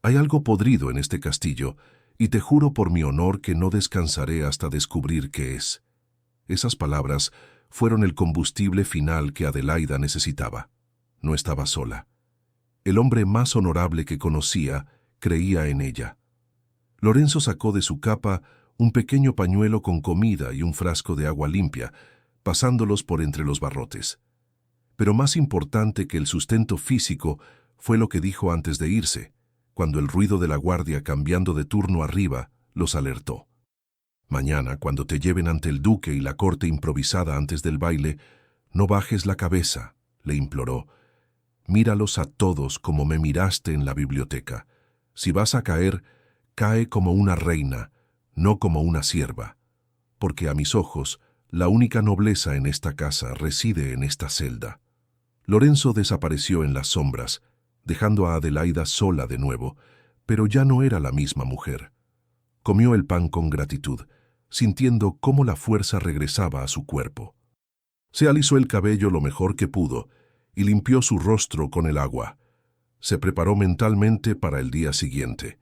A: Hay algo podrido en este castillo, y te juro por mi honor que no descansaré hasta descubrir qué es». Esas palabras fueron el combustible final que Adelaida necesitaba. No estaba sola. El hombre más honorable que conocía creía en ella. Lorenzo sacó de su capa un pequeño pañuelo con comida y un frasco de agua limpia, pasándolos por entre los barrotes. Pero más importante que el sustento físico fue lo que dijo antes de irse, cuando el ruido de la guardia cambiando de turno arriba los alertó. «Mañana, cuando te lleven ante el duque y la corte improvisada antes del baile, no bajes la cabeza», le imploró. «Míralos a todos como me miraste en la biblioteca. Si vas a caer, cae como una reina, no como una sierva, porque a mis ojos la única nobleza en esta casa reside en esta celda». Lorenzo desapareció en las sombras, dejando a Adelaida sola de nuevo, pero ya no era la misma mujer. Comió el pan con gratitud, sintiendo cómo la fuerza regresaba a su cuerpo. Se alisó el cabello lo mejor que pudo y limpió su rostro con el agua. Se preparó mentalmente para el día siguiente.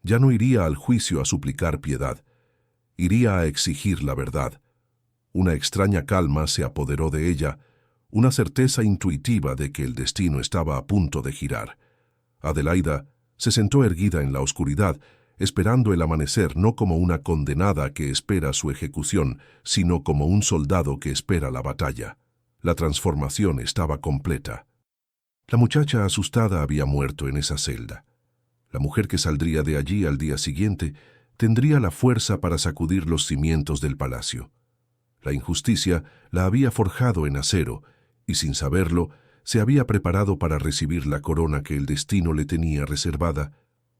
A: Ya no iría al juicio a suplicar piedad. Iría a exigir la verdad. Una extraña calma se apoderó de ella, una certeza intuitiva de que el destino estaba a punto de girar. Adelaida se sentó erguida en la oscuridad, esperando el amanecer no como una condenada que espera su ejecución, sino como un soldado que espera la batalla. La transformación estaba completa. La muchacha asustada había muerto en esa celda. La mujer que saldría de allí al día siguiente tendría la fuerza para sacudir los cimientos del palacio. La injusticia la había forjado en acero, y sin saberlo, se había preparado para recibir la corona que el destino le tenía reservada,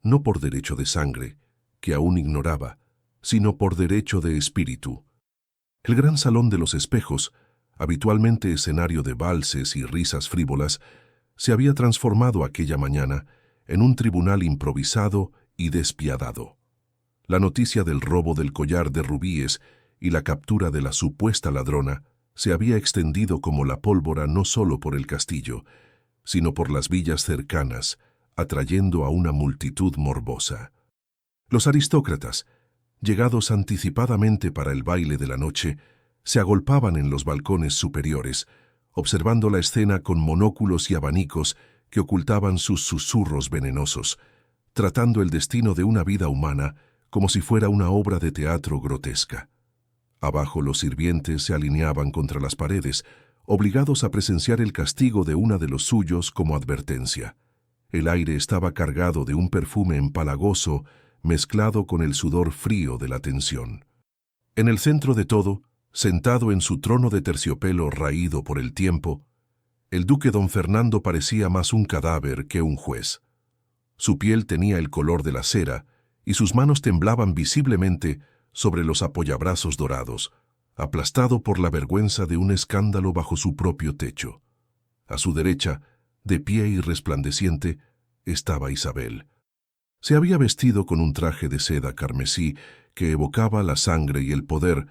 A: no por derecho de sangre, que aún ignoraba, sino por derecho de espíritu. El gran salón de los espejos, habitualmente escenario de valses y risas frívolas, se había transformado aquella mañana en un tribunal improvisado y despiadado. La noticia del robo del collar de rubíes y la captura de la supuesta ladrona se había extendido como la pólvora no solo por el castillo, sino por las villas cercanas, atrayendo a una multitud morbosa. Los aristócratas, llegados anticipadamente para el baile de la noche, se agolpaban en los balcones superiores, observando la escena con monóculos y abanicos que ocultaban sus susurros venenosos, tratando el destino de una vida humana como si fuera una obra de teatro grotesca. Abajo los sirvientes se alineaban contra las paredes, obligados a presenciar el castigo de una de los suyos como advertencia. El aire estaba cargado de un perfume empalagoso mezclado con el sudor frío de la tensión. En el centro de todo, sentado en su trono de terciopelo raído por el tiempo, el duque don Fernando parecía más un cadáver que un juez. Su piel tenía el color de la cera y sus manos temblaban visiblemente sobre los apoyabrazos dorados, aplastado por la vergüenza de un escándalo bajo su propio techo. A su derecha, de pie y resplandeciente, estaba Isabel. Se había vestido con un traje de seda carmesí que evocaba la sangre y el poder,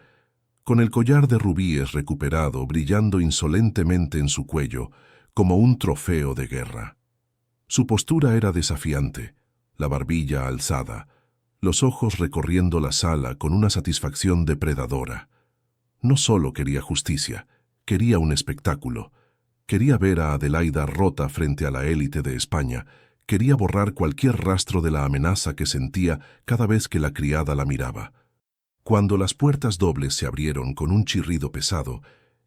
A: con el collar de rubíes recuperado brillando insolentemente en su cuello, como un trofeo de guerra. Su postura era desafiante, la barbilla alzada, los ojos recorriendo la sala con una satisfacción depredadora. No solo quería justicia, quería un espectáculo. Quería ver a Adelaida rota frente a la élite de España, quería borrar cualquier rastro de la amenaza que sentía cada vez que la criada la miraba. Cuando las puertas dobles se abrieron con un chirrido pesado,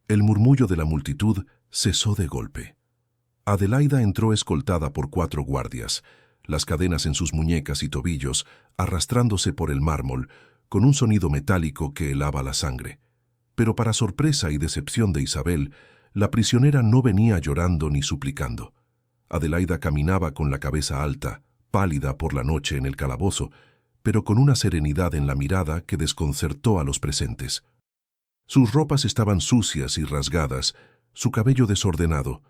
A: el murmullo de la multitud cesó de golpe. Adelaida entró escoltada por 4 guardias, las cadenas en sus muñecas y tobillos, arrastrándose por el mármol, con un sonido metálico que helaba la sangre. Pero para sorpresa y decepción de Isabel, la prisionera no venía llorando ni suplicando. Adelaida caminaba con la cabeza alta, pálida por la noche en el calabozo, pero con una serenidad en la mirada que desconcertó a los presentes. Sus ropas estaban sucias y rasgadas, su cabello desordenado,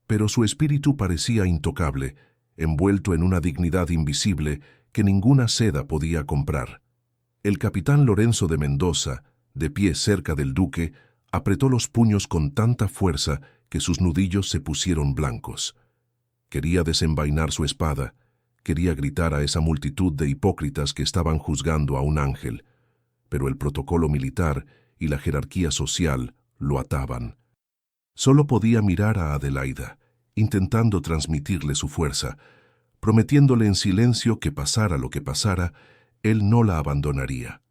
A: pero su espíritu parecía intocable, envuelto en una dignidad invisible que ninguna seda podía comprar. El capitán Lorenzo de Mendoza, de pie cerca del duque, apretó los puños con tanta fuerza que sus nudillos se pusieron blancos. Quería desenvainar su espada, quería gritar a esa multitud de hipócritas que estaban juzgando a un ángel, pero el protocolo militar y la jerarquía social lo ataban. Solo podía mirar a Adelaida, intentando transmitirle su fuerza, prometiéndole en silencio que pasara lo que pasara, él no la abandonaría.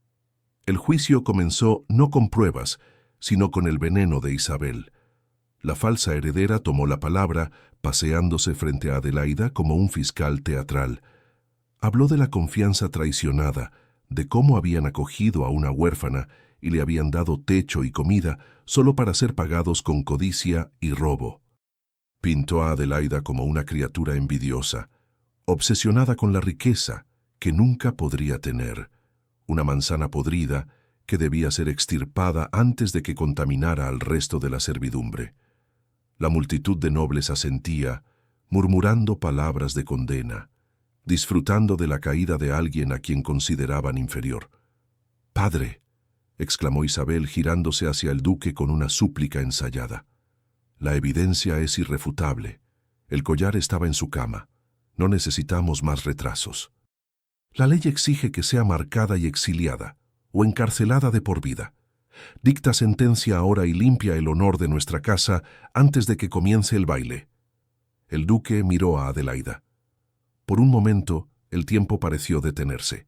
A: El juicio comenzó no con pruebas, sino con el veneno de Isabel. La falsa heredera tomó la palabra, paseándose frente a Adelaida como un fiscal teatral. Habló de la confianza traicionada, de cómo habían acogido a una huérfana y le habían dado techo y comida solo para ser pagados con codicia y robo. Pintó a Adelaida como una criatura envidiosa, obsesionada con la riqueza que nunca podría tener, una manzana podrida que debía ser extirpada antes de que contaminara al resto de la servidumbre. La multitud de nobles asentía, murmurando palabras de condena, disfrutando de la caída de alguien a quien consideraban inferior. «Padre», exclamó Isabel girándose hacia el duque con una súplica ensayada. «La evidencia es irrefutable. El collar estaba en su cama. No necesitamos más retrasos. La ley exige que sea marcada y exiliada, o encarcelada de por vida. Dicta sentencia ahora y limpia el honor de nuestra casa antes de que comience el baile». El duque miró a Adelaida. Por un momento, el tiempo pareció detenerse.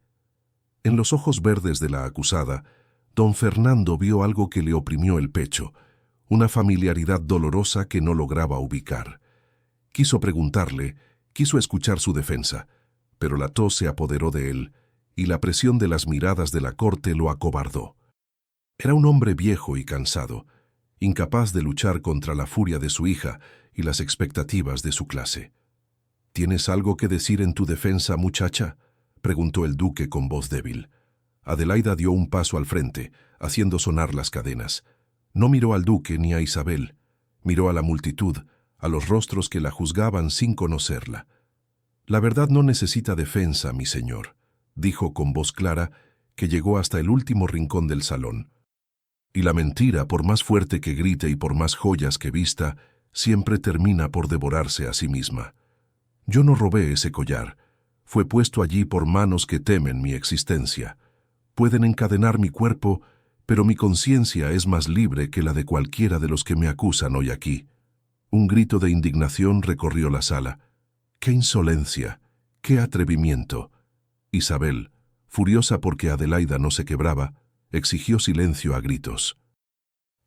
A: En los ojos verdes de la acusada, don Fernando vio algo que le oprimió el pecho, una familiaridad dolorosa que no lograba ubicar. Quiso preguntarle, quiso escuchar su defensa, pero la tos se apoderó de él, y la presión de las miradas de la corte lo acobardó. Era un hombre viejo y cansado, incapaz de luchar contra la furia de su hija y las expectativas de su clase. «¿Tienes algo que decir en tu defensa, muchacha?», preguntó el duque con voz débil. Adelaida dio un paso al frente, haciendo sonar las cadenas. No miró al duque ni a Isabel. Miró a la multitud, a los rostros que la juzgaban sin conocerla. «La verdad no necesita defensa, mi señor», dijo con voz clara, que llegó hasta el último rincón del salón. «Y la mentira, por más fuerte que grite y por más joyas que vista, siempre termina por devorarse a sí misma. Yo no robé ese collar. Fue puesto allí por manos que temen mi existencia. Pueden encadenar mi cuerpo, pero mi conciencia es más libre que la de cualquiera de los que me acusan hoy aquí». Un grito de indignación recorrió la sala. «¡Qué insolencia! ¡Qué atrevimiento!». Isabel, furiosa porque Adelaida no se quebraba, exigió silencio a gritos.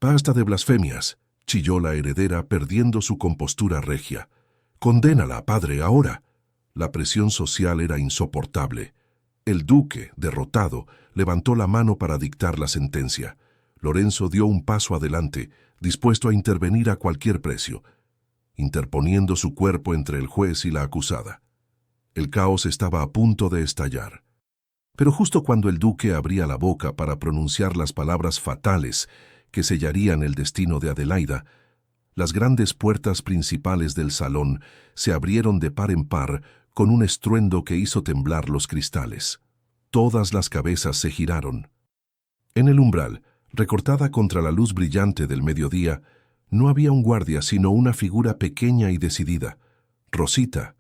A: «Basta de blasfemias», chilló la heredera perdiendo su compostura regia. «Condénala, padre, ahora». La presión social era insoportable. El duque, derrotado, levantó la mano para dictar la sentencia. Lorenzo dio un paso adelante, dispuesto a intervenir a cualquier precio, interponiendo su cuerpo entre el juez y la acusada. El caos estaba a punto de estallar. Pero justo cuando el duque abría la boca para pronunciar las palabras fatales que sellarían el destino de Adelaida, las grandes puertas principales del salón se abrieron de par en par con un estruendo que hizo temblar los cristales. Todas las cabezas se giraron. En el umbral, recortada contra la luz brillante del mediodía, no había un guardia sino una figura pequeña y decidida. Rosita,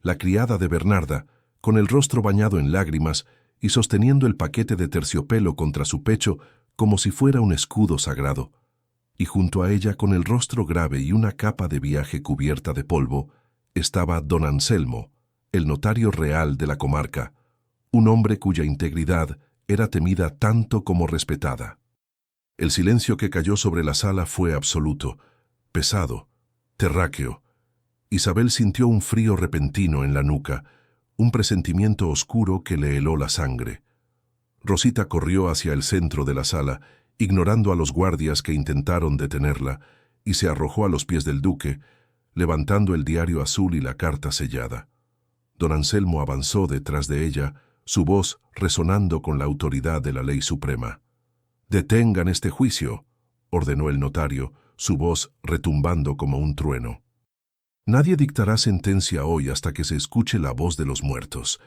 A: la criada de Bernarda, con el rostro bañado en lágrimas y sosteniendo el paquete de terciopelo contra su pecho como si fuera un escudo sagrado. Y junto a ella, con el rostro grave y una capa de viaje cubierta de polvo, estaba don Anselmo, el notario real de la comarca, un hombre cuya integridad era temida tanto como respetada. El silencio que cayó sobre la sala fue absoluto, pesado, terráqueo. Isabel sintió un frío repentino en la nuca, un presentimiento oscuro que le heló la sangre. Rosita corrió hacia el centro de la sala, ignorando a los guardias que intentaron detenerla, y se arrojó a los pies del duque, levantando el diario azul y la carta sellada. Don Anselmo avanzó detrás de ella, su voz resonando con la autoridad de la ley suprema. «Detengan este juicio», ordenó el notario, su voz retumbando como un trueno. «Nadie dictará sentencia hoy hasta que se escuche la voz de los muertos.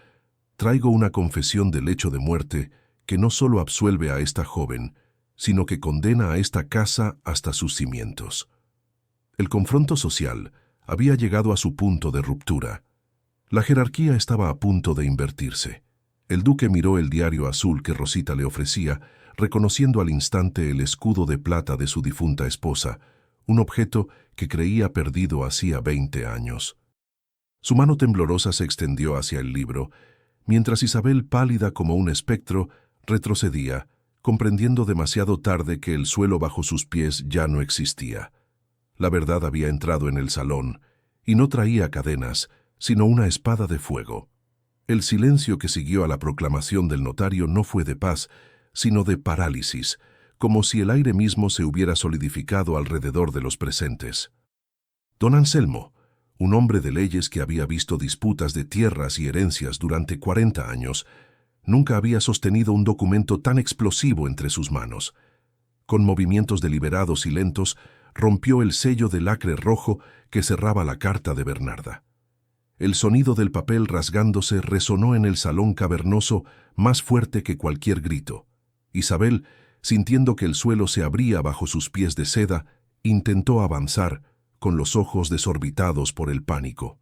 A: Traigo una confesión del hecho de muerte que no solo absuelve a esta joven, sino que condena a esta casa hasta sus cimientos». El confronto social había llegado a su punto de ruptura. La jerarquía estaba a punto de invertirse. El duque miró el diario azul que Rosita le ofrecía, reconociendo al instante el escudo de plata de su difunta esposa, un objeto que creía perdido hacía 20 años. Su mano temblorosa se extendió hacia el libro, mientras Isabel, pálida como un espectro, retrocedía, comprendiendo demasiado tarde que el suelo bajo sus pies ya no existía. La verdad había entrado en el salón, y no traía cadenas, sino una espada de fuego. El silencio que siguió a la proclamación del notario no fue de paz, sino de parálisis, como si el aire mismo se hubiera solidificado alrededor de los presentes. Don Anselmo, un hombre de leyes que había visto disputas de tierras y herencias durante 40 años, nunca había sostenido un documento tan explosivo entre sus manos. Con movimientos deliberados y lentos, rompió el sello de lacre rojo que cerraba la carta de Bernarda. El sonido del papel rasgándose resonó en el salón cavernoso más fuerte que cualquier grito. Isabel, sintiendo que el suelo se abría bajo sus pies de seda, intentó avanzar, con los ojos desorbitados por el pánico.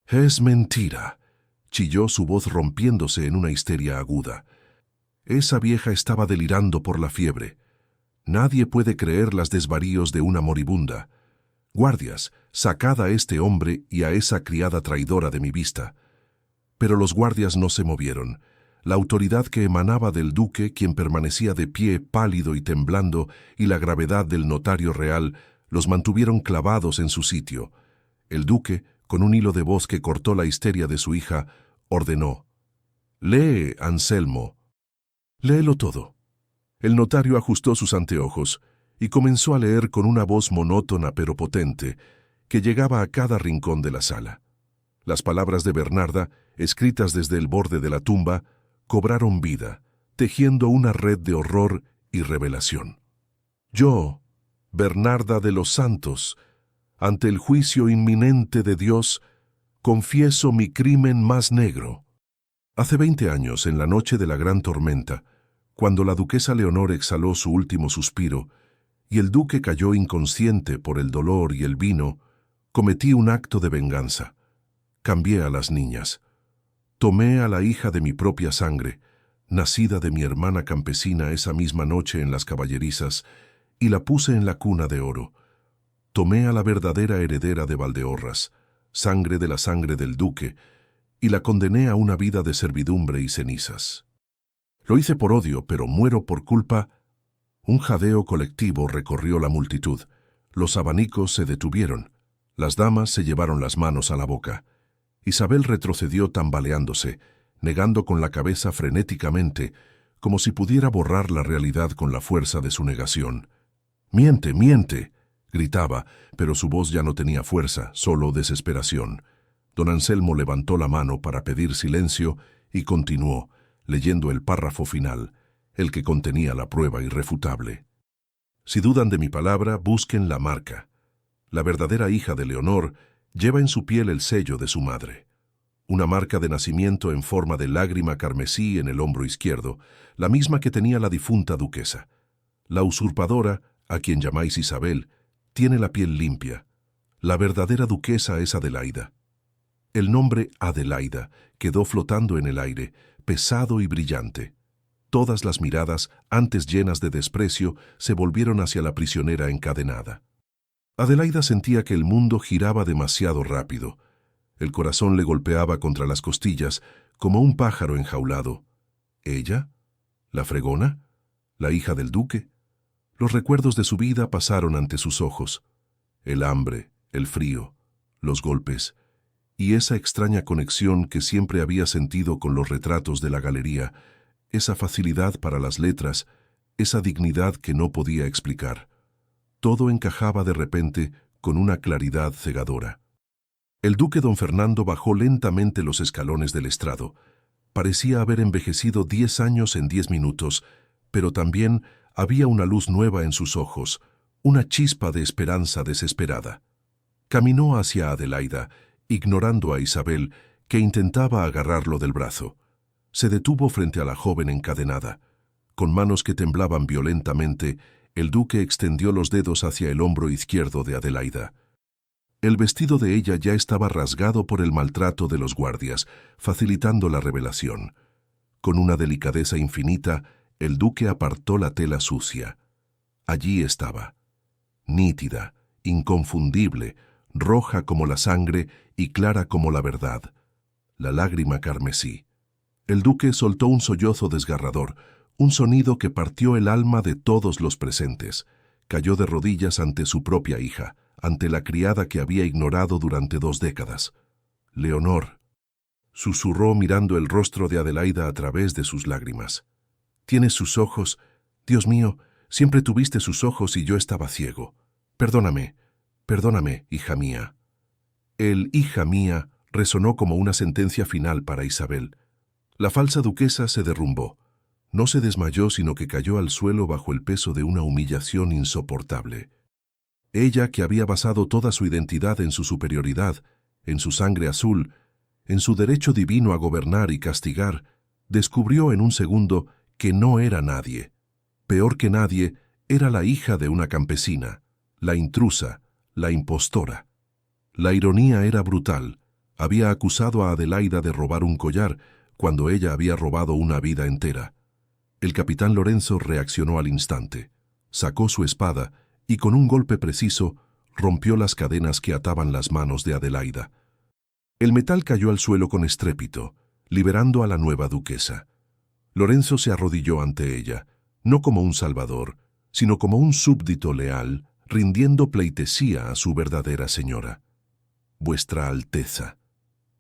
A: «Es mentira», chilló su voz rompiéndose en una histeria aguda. Esa vieja estaba delirando por la fiebre. Nadie puede creer las desvaríos de una moribunda. Guardias, sacad a este hombre y a esa criada traidora de mi vista. Pero los guardias no se movieron. La autoridad que emanaba del duque, quien permanecía de pie, pálido y temblando, y la gravedad del notario real, los mantuvieron clavados en su sitio. El duque, con un hilo de voz que cortó la histeria de su hija, ordenó: «Lee, Anselmo. Léelo todo». El notario ajustó sus anteojos y comenzó a leer con una voz monótona pero potente, que llegaba a cada rincón de la sala. Las palabras de Bernarda, escritas desde el borde de la tumba, cobraron vida, tejiendo una red de horror y revelación. «Yo, Bernarda de los Santos, ante el juicio inminente de Dios, confieso mi crimen más negro». Hace 20 años, en la noche de la gran tormenta, cuando la duquesa Leonor exhaló su último suspiro y el duque cayó inconsciente por el dolor y el vino, cometí un acto de venganza. Cambié a las niñas. Tomé a la hija de mi propia sangre, nacida de mi hermana campesina esa misma noche en las caballerizas, y la puse en la cuna de oro. Tomé a la verdadera heredera de Valdeorras, sangre de la sangre del duque, y la condené a una vida de servidumbre y cenizas. Lo hice por odio, pero muero por culpa. Un jadeo colectivo recorrió la multitud. Los abanicos se detuvieron. Las damas se llevaron las manos a la boca. Isabel retrocedió tambaleándose, negando con la cabeza frenéticamente, como si pudiera borrar la realidad con la fuerza de su negación. «¡Miente, miente!», gritaba, pero su voz ya no tenía fuerza, solo desesperación. Don Anselmo levantó la mano para pedir silencio y continuó, leyendo el párrafo final, el que contenía la prueba irrefutable. «Si dudan de mi palabra, busquen la marca. La verdadera hija de Leonor lleva en su piel el sello de su madre. Una marca de nacimiento en forma de lágrima carmesí en el hombro izquierdo, la misma que tenía la difunta duquesa. La usurpadora, a quien llamáis Isabel, tiene la piel limpia. La verdadera duquesa es Adelaida». El nombre Adelaida quedó flotando en el aire, pesado y brillante. Todas las miradas, antes llenas de desprecio, se volvieron hacia la prisionera encadenada. Adelaida sentía que el mundo giraba demasiado rápido. El corazón le golpeaba contra las costillas, como un pájaro enjaulado. ¿Ella? ¿La fregona? ¿La hija del duque? Los recuerdos de su vida pasaron ante sus ojos. El hambre, el frío, los golpes, y esa extraña conexión que siempre había sentido con los retratos de la galería, esa facilidad para las letras, esa dignidad que no podía explicar. Todo encajaba de repente con una claridad cegadora. El duque don Fernando bajó lentamente los escalones del estrado. Parecía haber envejecido 10 años en 10 minutos, pero también había una luz nueva en sus ojos, una chispa de esperanza desesperada. Caminó hacia Adelaida, ignorando a Isabel, que intentaba agarrarlo del brazo. Se detuvo frente a la joven encadenada. Con manos que temblaban violentamente, el duque extendió los dedos hacia el hombro izquierdo de Adelaida. El vestido de ella ya estaba rasgado por el maltrato de los guardias, facilitando la revelación. Con una delicadeza infinita, el duque apartó la tela sucia. Allí estaba, nítida, inconfundible, roja como la sangre y clara como la verdad, la lágrima carmesí. El duque soltó un sollozo desgarrador, un sonido que partió el alma de todos los presentes. Cayó de rodillas ante su propia hija, ante la criada que había ignorado durante 2 décadas. «Leonor», susurró mirando el rostro de Adelaida a través de sus lágrimas. «Tienes sus ojos. Dios mío, siempre tuviste sus ojos y yo estaba ciego. Perdóname, perdóname, hija mía». El «hija mía» resonó como una sentencia final para Isabel. La falsa duquesa se derrumbó. No se desmayó, sino que cayó al suelo bajo el peso de una humillación insoportable. Ella, que había basado toda su identidad en su superioridad, en su sangre azul, en su derecho divino a gobernar y castigar, descubrió en un segundo que no era nadie. Peor que nadie, era la hija de una campesina, la intrusa, la impostora. La ironía era brutal. Había acusado a Adelaida de robar un collar, cuando ella había robado una vida entera. El capitán Lorenzo reaccionó al instante. Sacó su espada y con un golpe preciso rompió las cadenas que ataban las manos de Adelaida. El metal cayó al suelo con estrépito, liberando a la nueva duquesa. Lorenzo se arrodilló ante ella, no como un salvador, sino como un súbdito leal, rindiendo pleitesía a su verdadera señora. «Vuestra Alteza»,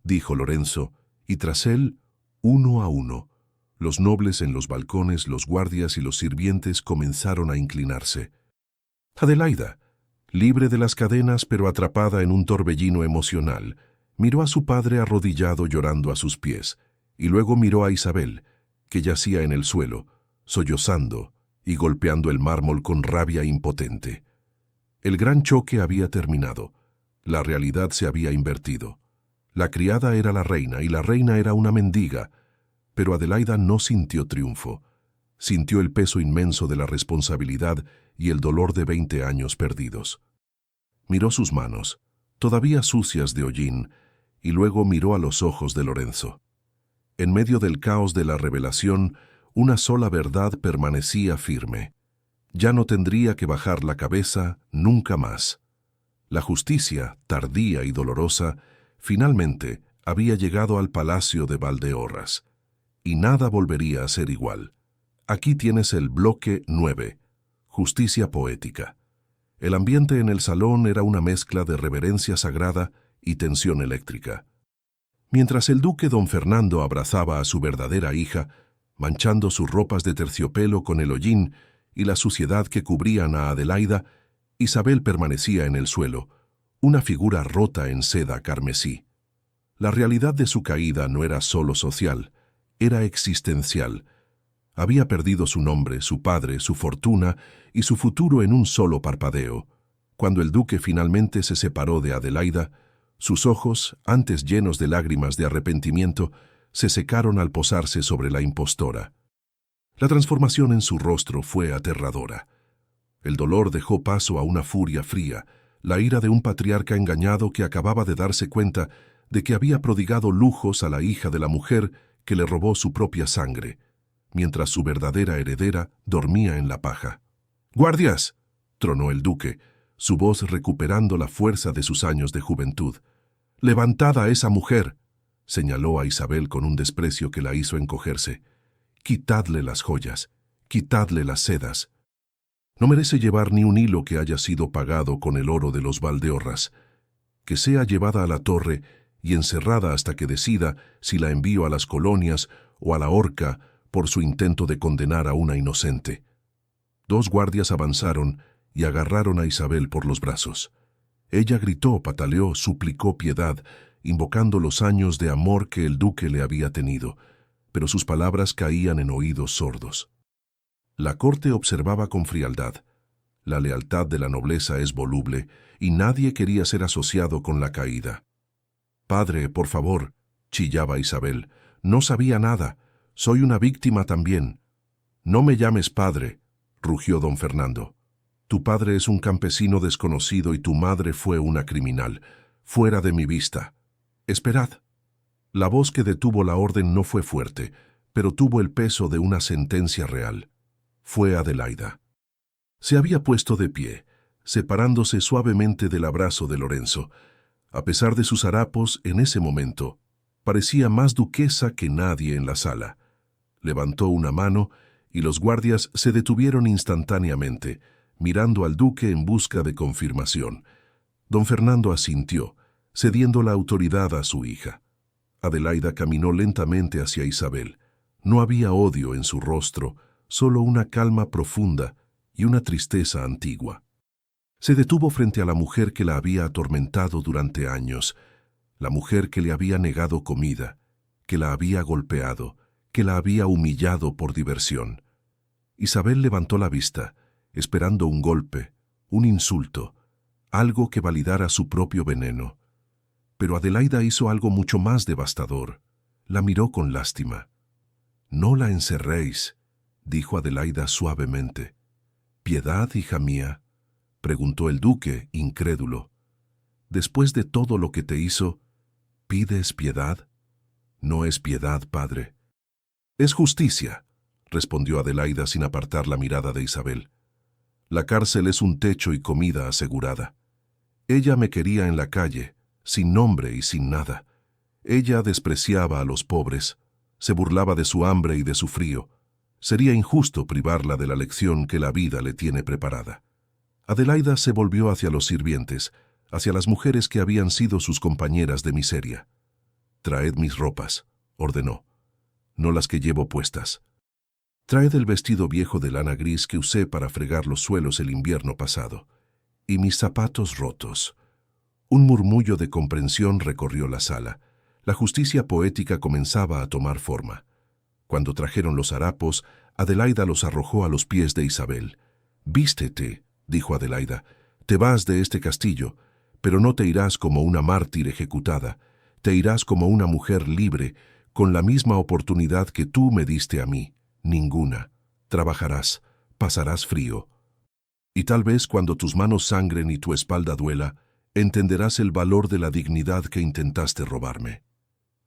A: dijo Lorenzo, y tras él, uno a uno, los nobles en los balcones, los guardias y los sirvientes comenzaron a inclinarse. Adelaida, libre de las cadenas pero atrapada en un torbellino emocional, miró a su padre arrodillado llorando a sus pies, y luego miró a Isabel, que yacía en el suelo, sollozando y golpeando el mármol con rabia impotente. El gran choque había terminado. La realidad se había invertido. La criada era la reina y la reina era una mendiga, pero Adelaida no sintió triunfo. Sintió el peso inmenso de la responsabilidad y el dolor de 20 años perdidos. Miró sus manos, todavía sucias de hollín, y luego miró a los ojos de Lorenzo. En medio del caos de la revelación, una sola verdad permanecía firme. Ya no tendría que bajar la cabeza nunca más. La justicia, tardía y dolorosa, finalmente había llegado al palacio de Valdeorras. y nada volvería a ser igual. Aquí tienes el bloque 9, justicia poética. El ambiente en el salón era una mezcla de reverencia sagrada y tensión eléctrica. Mientras el duque don Fernando abrazaba a su verdadera hija, manchando sus ropas de terciopelo con el hollín y la suciedad que cubrían a Adelaida, Isabel permanecía en el suelo, una figura rota en seda carmesí. La realidad de su caída no era solo social, era existencial. Había perdido su nombre, su padre, su fortuna y su futuro en un solo parpadeo. Cuando el duque finalmente se separó de Adelaida, sus ojos, antes llenos de lágrimas de arrepentimiento, se secaron al posarse sobre la impostora. La transformación en su rostro fue aterradora. El dolor dejó paso a una furia fría, la ira de un patriarca engañado que acababa de darse cuenta de que había prodigado lujos a la hija de la mujer que le robó su propia sangre, mientras su verdadera heredera dormía en la paja. «¡Guardias!», tronó el duque, su voz recuperando la fuerza de sus años de juventud. «¡Levantad a esa mujer!», señaló a Isabel con un desprecio que la hizo encogerse. «Quitadle las joyas, quitadle las sedas. No merece llevar ni un hilo que haya sido pagado con el oro de los Valdeorras. Que sea llevada a la torre y encerrada hasta que decida si la envío a las colonias o a la horca por su intento de condenar a una inocente». Dos guardias avanzaron y agarraron a Isabel por los brazos. Ella gritó, pataleó, suplicó piedad, invocando los años de amor que el duque le había tenido, pero sus palabras caían en oídos sordos. La corte observaba con frialdad. La lealtad de la nobleza es voluble y nadie quería ser asociado con la caída. «Padre, por favor», chillaba Isabel, «no sabía nada. Soy una víctima también». «No me llames padre», rugió don Fernando. «Tu padre es un campesino desconocido y tu madre fue una criminal. Fuera de mi vista». «Esperad». La voz que detuvo la orden no fue fuerte, pero tuvo el peso de una sentencia real. Fue Adelaida. Se había puesto de pie, separándose suavemente del abrazo de Lorenzo. A pesar de sus harapos, en ese momento, parecía más duquesa que nadie en la sala. Levantó una mano y los guardias se detuvieron instantáneamente, mirando al duque en busca de confirmación. Don Fernando asintió, cediendo la autoridad a su hija. Adelaida caminó lentamente hacia Isabel. No había odio en su rostro, solo una calma profunda y una tristeza antigua. Se detuvo frente a la mujer que la había atormentado durante años, la mujer que le había negado comida, que la había golpeado, que la había humillado por diversión. Isabel levantó la vista, esperando un golpe, un insulto, algo que validara su propio veneno. Pero Adelaida hizo algo mucho más devastador. La miró con lástima. «No la encerréis», dijo Adelaida suavemente. «¿Piedad, hija mía?», preguntó el duque, incrédulo. «Después de todo lo que te hizo, ¿pides piedad?». «No es piedad, padre». «Es justicia», respondió Adelaida sin apartar la mirada de Isabel. «La cárcel es un techo y comida asegurada. Ella me quería en la calle, sin nombre y sin nada. Ella despreciaba a los pobres, se burlaba de su hambre y de su frío. Sería injusto privarla de la lección que la vida le tiene preparada». Adelaida se volvió hacia los sirvientes, hacia las mujeres que habían sido sus compañeras de miseria. «Traed mis ropas», ordenó, «no las que llevo puestas. Traed el vestido viejo de lana gris que usé para fregar los suelos el invierno pasado. Y mis zapatos rotos». Un murmullo de comprensión recorrió la sala. La justicia poética comenzaba a tomar forma. Cuando trajeron los harapos, Adelaida los arrojó a los pies de Isabel. «Vístete», dijo Adelaida, «te vas de este castillo, pero no te irás como una mártir ejecutada, te irás como una mujer libre, con la misma oportunidad que tú me diste a mí, ninguna. Trabajarás, pasarás frío. Y tal vez cuando tus manos sangren y tu espalda duela, entenderás el valor de la dignidad que intentaste robarme».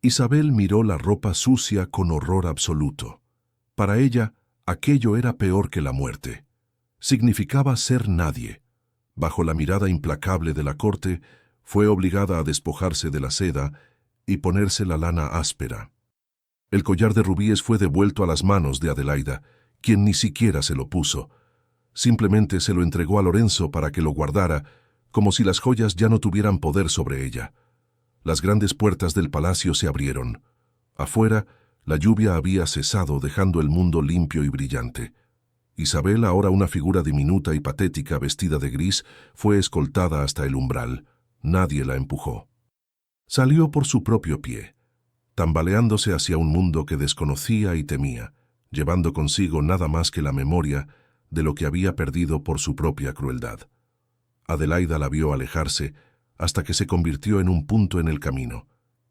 A: Isabel miró la ropa sucia con horror absoluto. Para ella, aquello era peor que la muerte. Significaba ser nadie. Bajo la mirada implacable de la corte, fue obligada a despojarse de la seda y ponerse la lana áspera. El collar de rubíes fue devuelto a las manos de Adelaida, quien ni siquiera se lo puso. Simplemente se lo entregó a Lorenzo para que lo guardara, como si las joyas ya no tuvieran poder sobre ella. Las grandes puertas del palacio se abrieron. Afuera, la lluvia había cesado, dejando el mundo limpio y brillante. Isabel, ahora una figura diminuta y patética vestida de gris, fue escoltada hasta el umbral. Nadie la empujó. Salió por su propio pie, tambaleándose hacia un mundo que desconocía y temía, llevando consigo nada más que la memoria de lo que había perdido por su propia crueldad. Adelaida la vio alejarse hasta que se convirtió en un punto en el camino,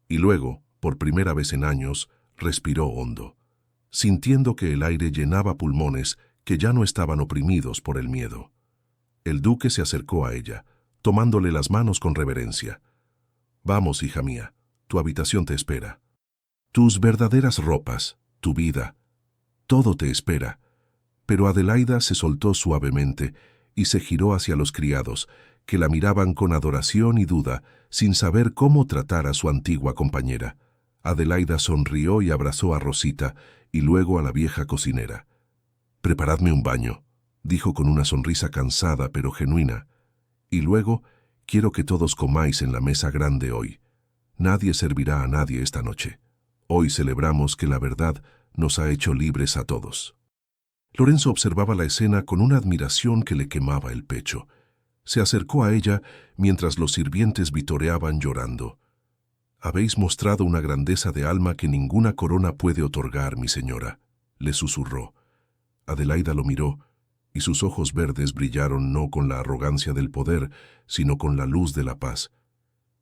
A: y luego, por primera vez en años, respiró hondo, sintiendo que el aire llenaba pulmones que ya no estaban oprimidos por el miedo. El duque se acercó a ella, tomándole las manos con reverencia. «Vamos, hija mía, tu habitación te espera. Tus verdaderas ropas, tu vida, todo te espera». Pero Adelaida se soltó suavemente y se giró hacia los criados, que la miraban con adoración y duda, sin saber cómo tratar a su antigua compañera. Adelaida sonrió y abrazó a Rosita y luego a la vieja cocinera. «Preparadme un baño», dijo con una sonrisa cansada pero genuina. «Y luego quiero que todos comáis en la mesa grande hoy. Nadie servirá a nadie esta noche. Hoy celebramos que la verdad nos ha hecho libres a todos». Lorenzo observaba la escena con una admiración que le quemaba el pecho. Se acercó a ella mientras los sirvientes vitoreaban llorando. «Habéis mostrado una grandeza de alma que ninguna corona puede otorgar, mi señora», le susurró. Adelaida lo miró, y sus ojos verdes brillaron no con la arrogancia del poder, sino con la luz de la paz.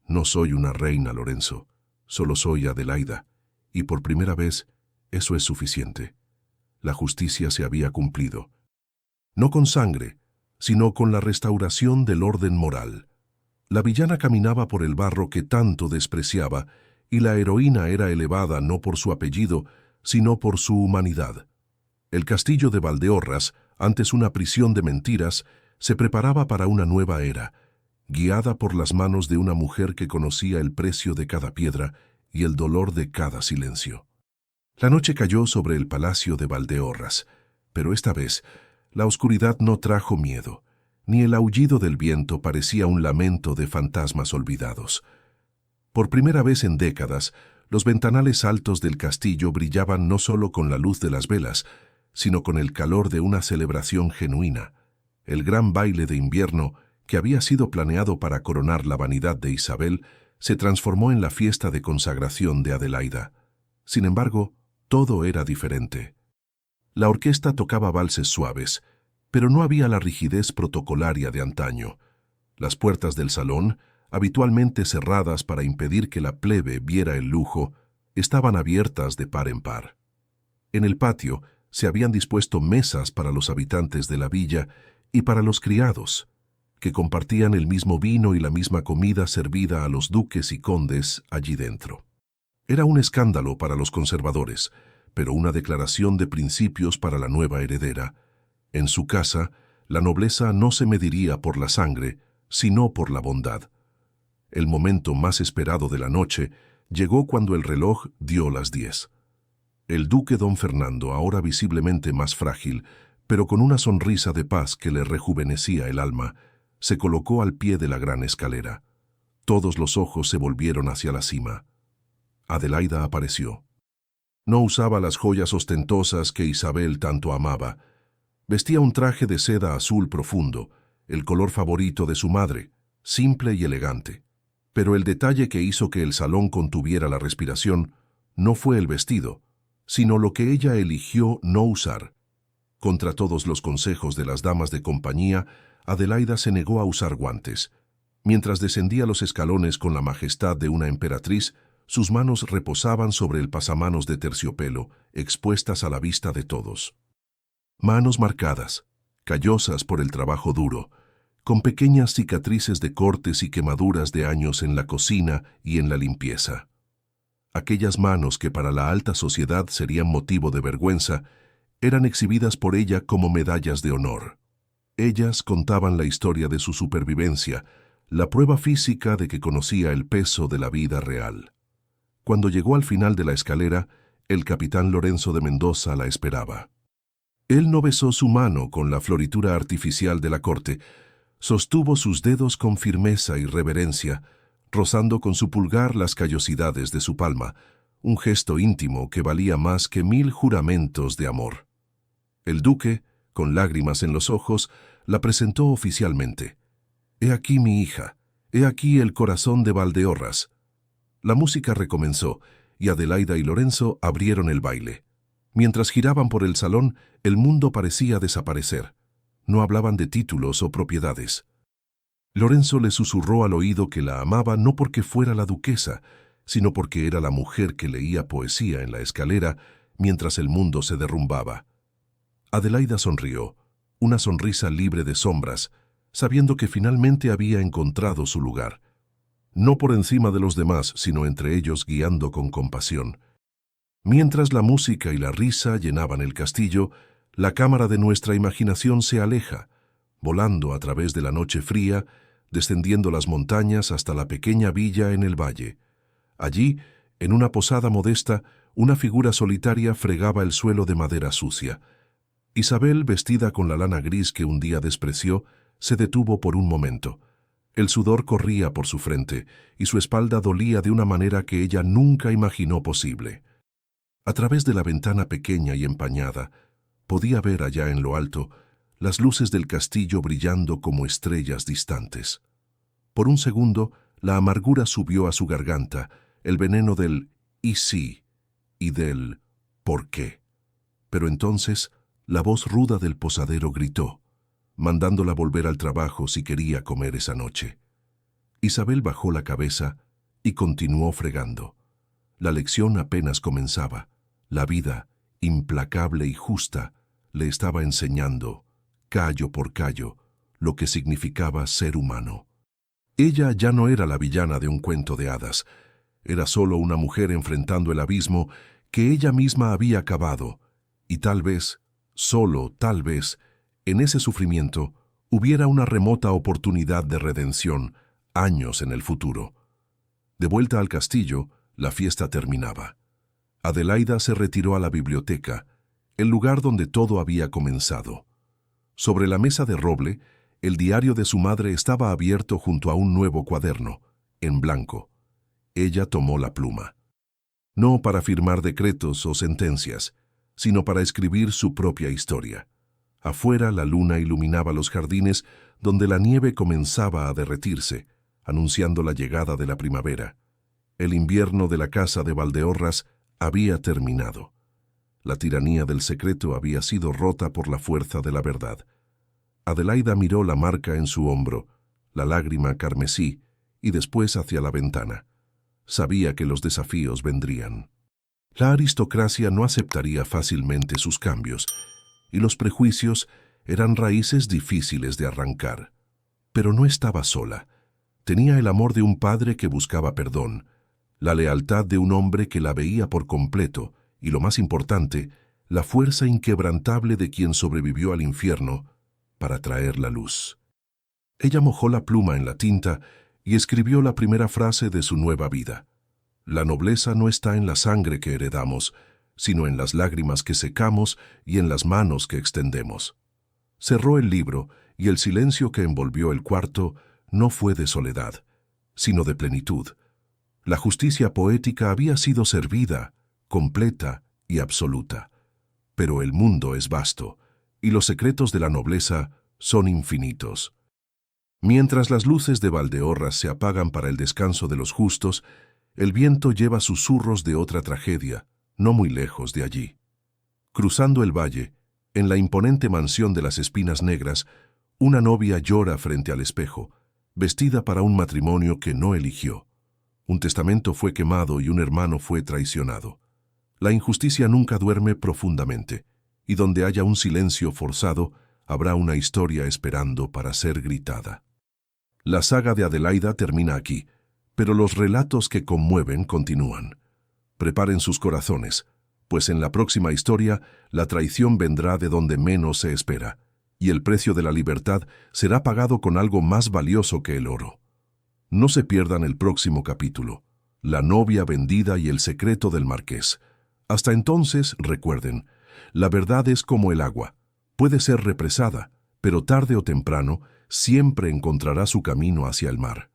A: «No soy una reina, Lorenzo, solo soy Adelaida, y por primera vez eso es suficiente». La justicia se había cumplido. No con sangre, sino con la restauración del orden moral. La villana caminaba por el barro que tanto despreciaba, y la heroína era elevada no por su apellido, sino por su humanidad. El castillo de Valdeorras, antes una prisión de mentiras, se preparaba para una nueva era, guiada por las manos de una mujer que conocía el precio de cada piedra y el dolor de cada silencio. La noche cayó sobre el palacio de Valdeorras, pero esta vez la oscuridad no trajo miedo, ni el aullido del viento parecía un lamento de fantasmas olvidados. Por primera vez en décadas, los ventanales altos del castillo brillaban no solo con la luz de las velas, sino con el calor de una celebración genuina. El gran baile de invierno, que había sido planeado para coronar la vanidad de Isabel, se transformó en la fiesta de consagración de Adelaida. Sin embargo, todo era diferente. La orquesta tocaba valses suaves, pero no había la rigidez protocolaria de antaño. Las puertas del salón, habitualmente cerradas para impedir que la plebe viera el lujo, estaban abiertas de par en par. En el patio se habían dispuesto mesas para los habitantes de la villa y para los criados, que compartían el mismo vino y la misma comida servida a los duques y condes allí dentro. Era un escándalo para los conservadores, pero una declaración de principios para la nueva heredera. En su casa, la nobleza no se mediría por la sangre, sino por la bondad. El momento más esperado de la noche llegó cuando el reloj dio las 10. El duque don Fernando, ahora visiblemente más frágil, pero con una sonrisa de paz que le rejuvenecía el alma, se colocó al pie de la gran escalera. Todos los ojos se volvieron hacia la cima. Adelaida apareció. No usaba las joyas ostentosas que Isabel tanto amaba. Vestía un traje de seda azul profundo, el color favorito de su madre, simple y elegante. Pero el detalle que hizo que el salón contuviera la respiración no fue el vestido, sino lo que ella eligió no usar. Contra todos los consejos de las damas de compañía, Adelaida se negó a usar guantes. Mientras descendía los escalones con la majestad de una emperatriz, sus manos reposaban sobre el pasamanos de terciopelo, expuestas a la vista de todos. Manos marcadas, callosas por el trabajo duro, con pequeñas cicatrices de cortes y quemaduras de años en la cocina y en la limpieza. Aquellas manos que para la alta sociedad serían motivo de vergüenza, eran exhibidas por ella como medallas de honor. Ellas contaban la historia de su supervivencia, la prueba física de que conocía el peso de la vida real. Cuando llegó al final de la escalera, el capitán Lorenzo de Mendoza la esperaba. Él no besó su mano con la floritura artificial de la corte, sostuvo sus dedos con firmeza y reverencia, rozando con su pulgar las callosidades de su palma, un gesto íntimo que valía más que 1000 juramentos de amor. El duque, con lágrimas en los ojos, la presentó oficialmente. «He aquí mi hija, he aquí el corazón de Valdeorras». La música recomenzó, y Adelaida y Lorenzo abrieron el baile. Mientras giraban por el salón, el mundo parecía desaparecer. No hablaban de títulos o propiedades. Lorenzo le susurró al oído que la amaba no porque fuera la duquesa, sino porque era la mujer que leía poesía en la escalera mientras el mundo se derrumbaba. Adelaida sonrió, una sonrisa libre de sombras, sabiendo que finalmente había encontrado su lugar. No por encima de los demás, sino entre ellos guiando con compasión. Mientras la música y la risa llenaban el castillo, la cámara de nuestra imaginación se aleja, volando a través de la noche fría, descendiendo las montañas hasta la pequeña villa en el valle. Allí, en una posada modesta, una figura solitaria fregaba el suelo de madera sucia. Isabel, vestida con la lana gris que un día despreció, se detuvo por un momento. El sudor corría por su frente y su espalda dolía de una manera que ella nunca imaginó posible. A través de la ventana pequeña y empañada, podía ver allá en lo alto las luces del castillo brillando como estrellas distantes. Por un segundo, la amargura subió a su garganta, el veneno del «y sí» y del «por qué». Pero entonces, la voz ruda del posadero gritó, mandándola volver al trabajo si quería comer esa noche. Isabel bajó la cabeza y continuó fregando. La lección apenas comenzaba. La vida, implacable y justa, le estaba enseñando, callo por callo, lo que significaba ser humano. Ella ya no era la villana de un cuento de hadas. Era solo una mujer enfrentando el abismo que ella misma había cavado, y tal vez, solo tal vez, en ese sufrimiento hubiera una remota oportunidad de redención, años en el futuro. De vuelta al castillo, la fiesta terminaba. Adelaida se retiró a la biblioteca, el lugar donde todo había comenzado. Sobre la mesa de roble, el diario de su madre estaba abierto junto a un nuevo cuaderno, en blanco. Ella tomó la pluma. No para firmar decretos o sentencias, sino para escribir su propia historia. Afuera la luna iluminaba los jardines donde la nieve comenzaba a derretirse, anunciando la llegada de la primavera. El invierno de la casa de Valdeorras había terminado. La tiranía del secreto había sido rota por la fuerza de la verdad. Adelaida miró la marca en su hombro, la lágrima carmesí, y después hacia la ventana. Sabía que los desafíos vendrían. La aristocracia no aceptaría fácilmente sus cambios, y los prejuicios eran raíces difíciles de arrancar. Pero no estaba sola. Tenía el amor de un padre que buscaba perdón, la lealtad de un hombre que la veía por completo, y lo más importante, la fuerza inquebrantable de quien sobrevivió al infierno para traer la luz. Ella mojó la pluma en la tinta y escribió la primera frase de su nueva vida. La nobleza no está en la sangre que heredamos, sino en las lágrimas que secamos y en las manos que extendemos. Cerró el libro y el silencio que envolvió el cuarto no fue de soledad, sino de plenitud. La justicia poética había sido servida, completa y absoluta. Pero el mundo es vasto, y los secretos de la nobleza son infinitos. Mientras las luces de Valdeorras se apagan para el descanso de los justos, el viento lleva susurros de otra tragedia, no muy lejos de allí. Cruzando el valle, en la imponente mansión de las Espinas Negras, una novia llora frente al espejo, vestida para un matrimonio que no eligió. Un testamento fue quemado y un hermano fue traicionado. La injusticia nunca duerme profundamente, y donde haya un silencio forzado, habrá una historia esperando para ser gritada. La saga de Adelaida termina aquí, pero los relatos que conmueven continúan. Preparen sus corazones, pues en la próxima historia la traición vendrá de donde menos se espera, y el precio de la libertad será pagado con algo más valioso que el oro. No se pierdan el próximo capítulo, La novia vendida y el secreto del marqués. Hasta entonces, recuerden, la verdad es como el agua. Puede ser represada, pero tarde o temprano siempre encontrará su camino hacia el mar.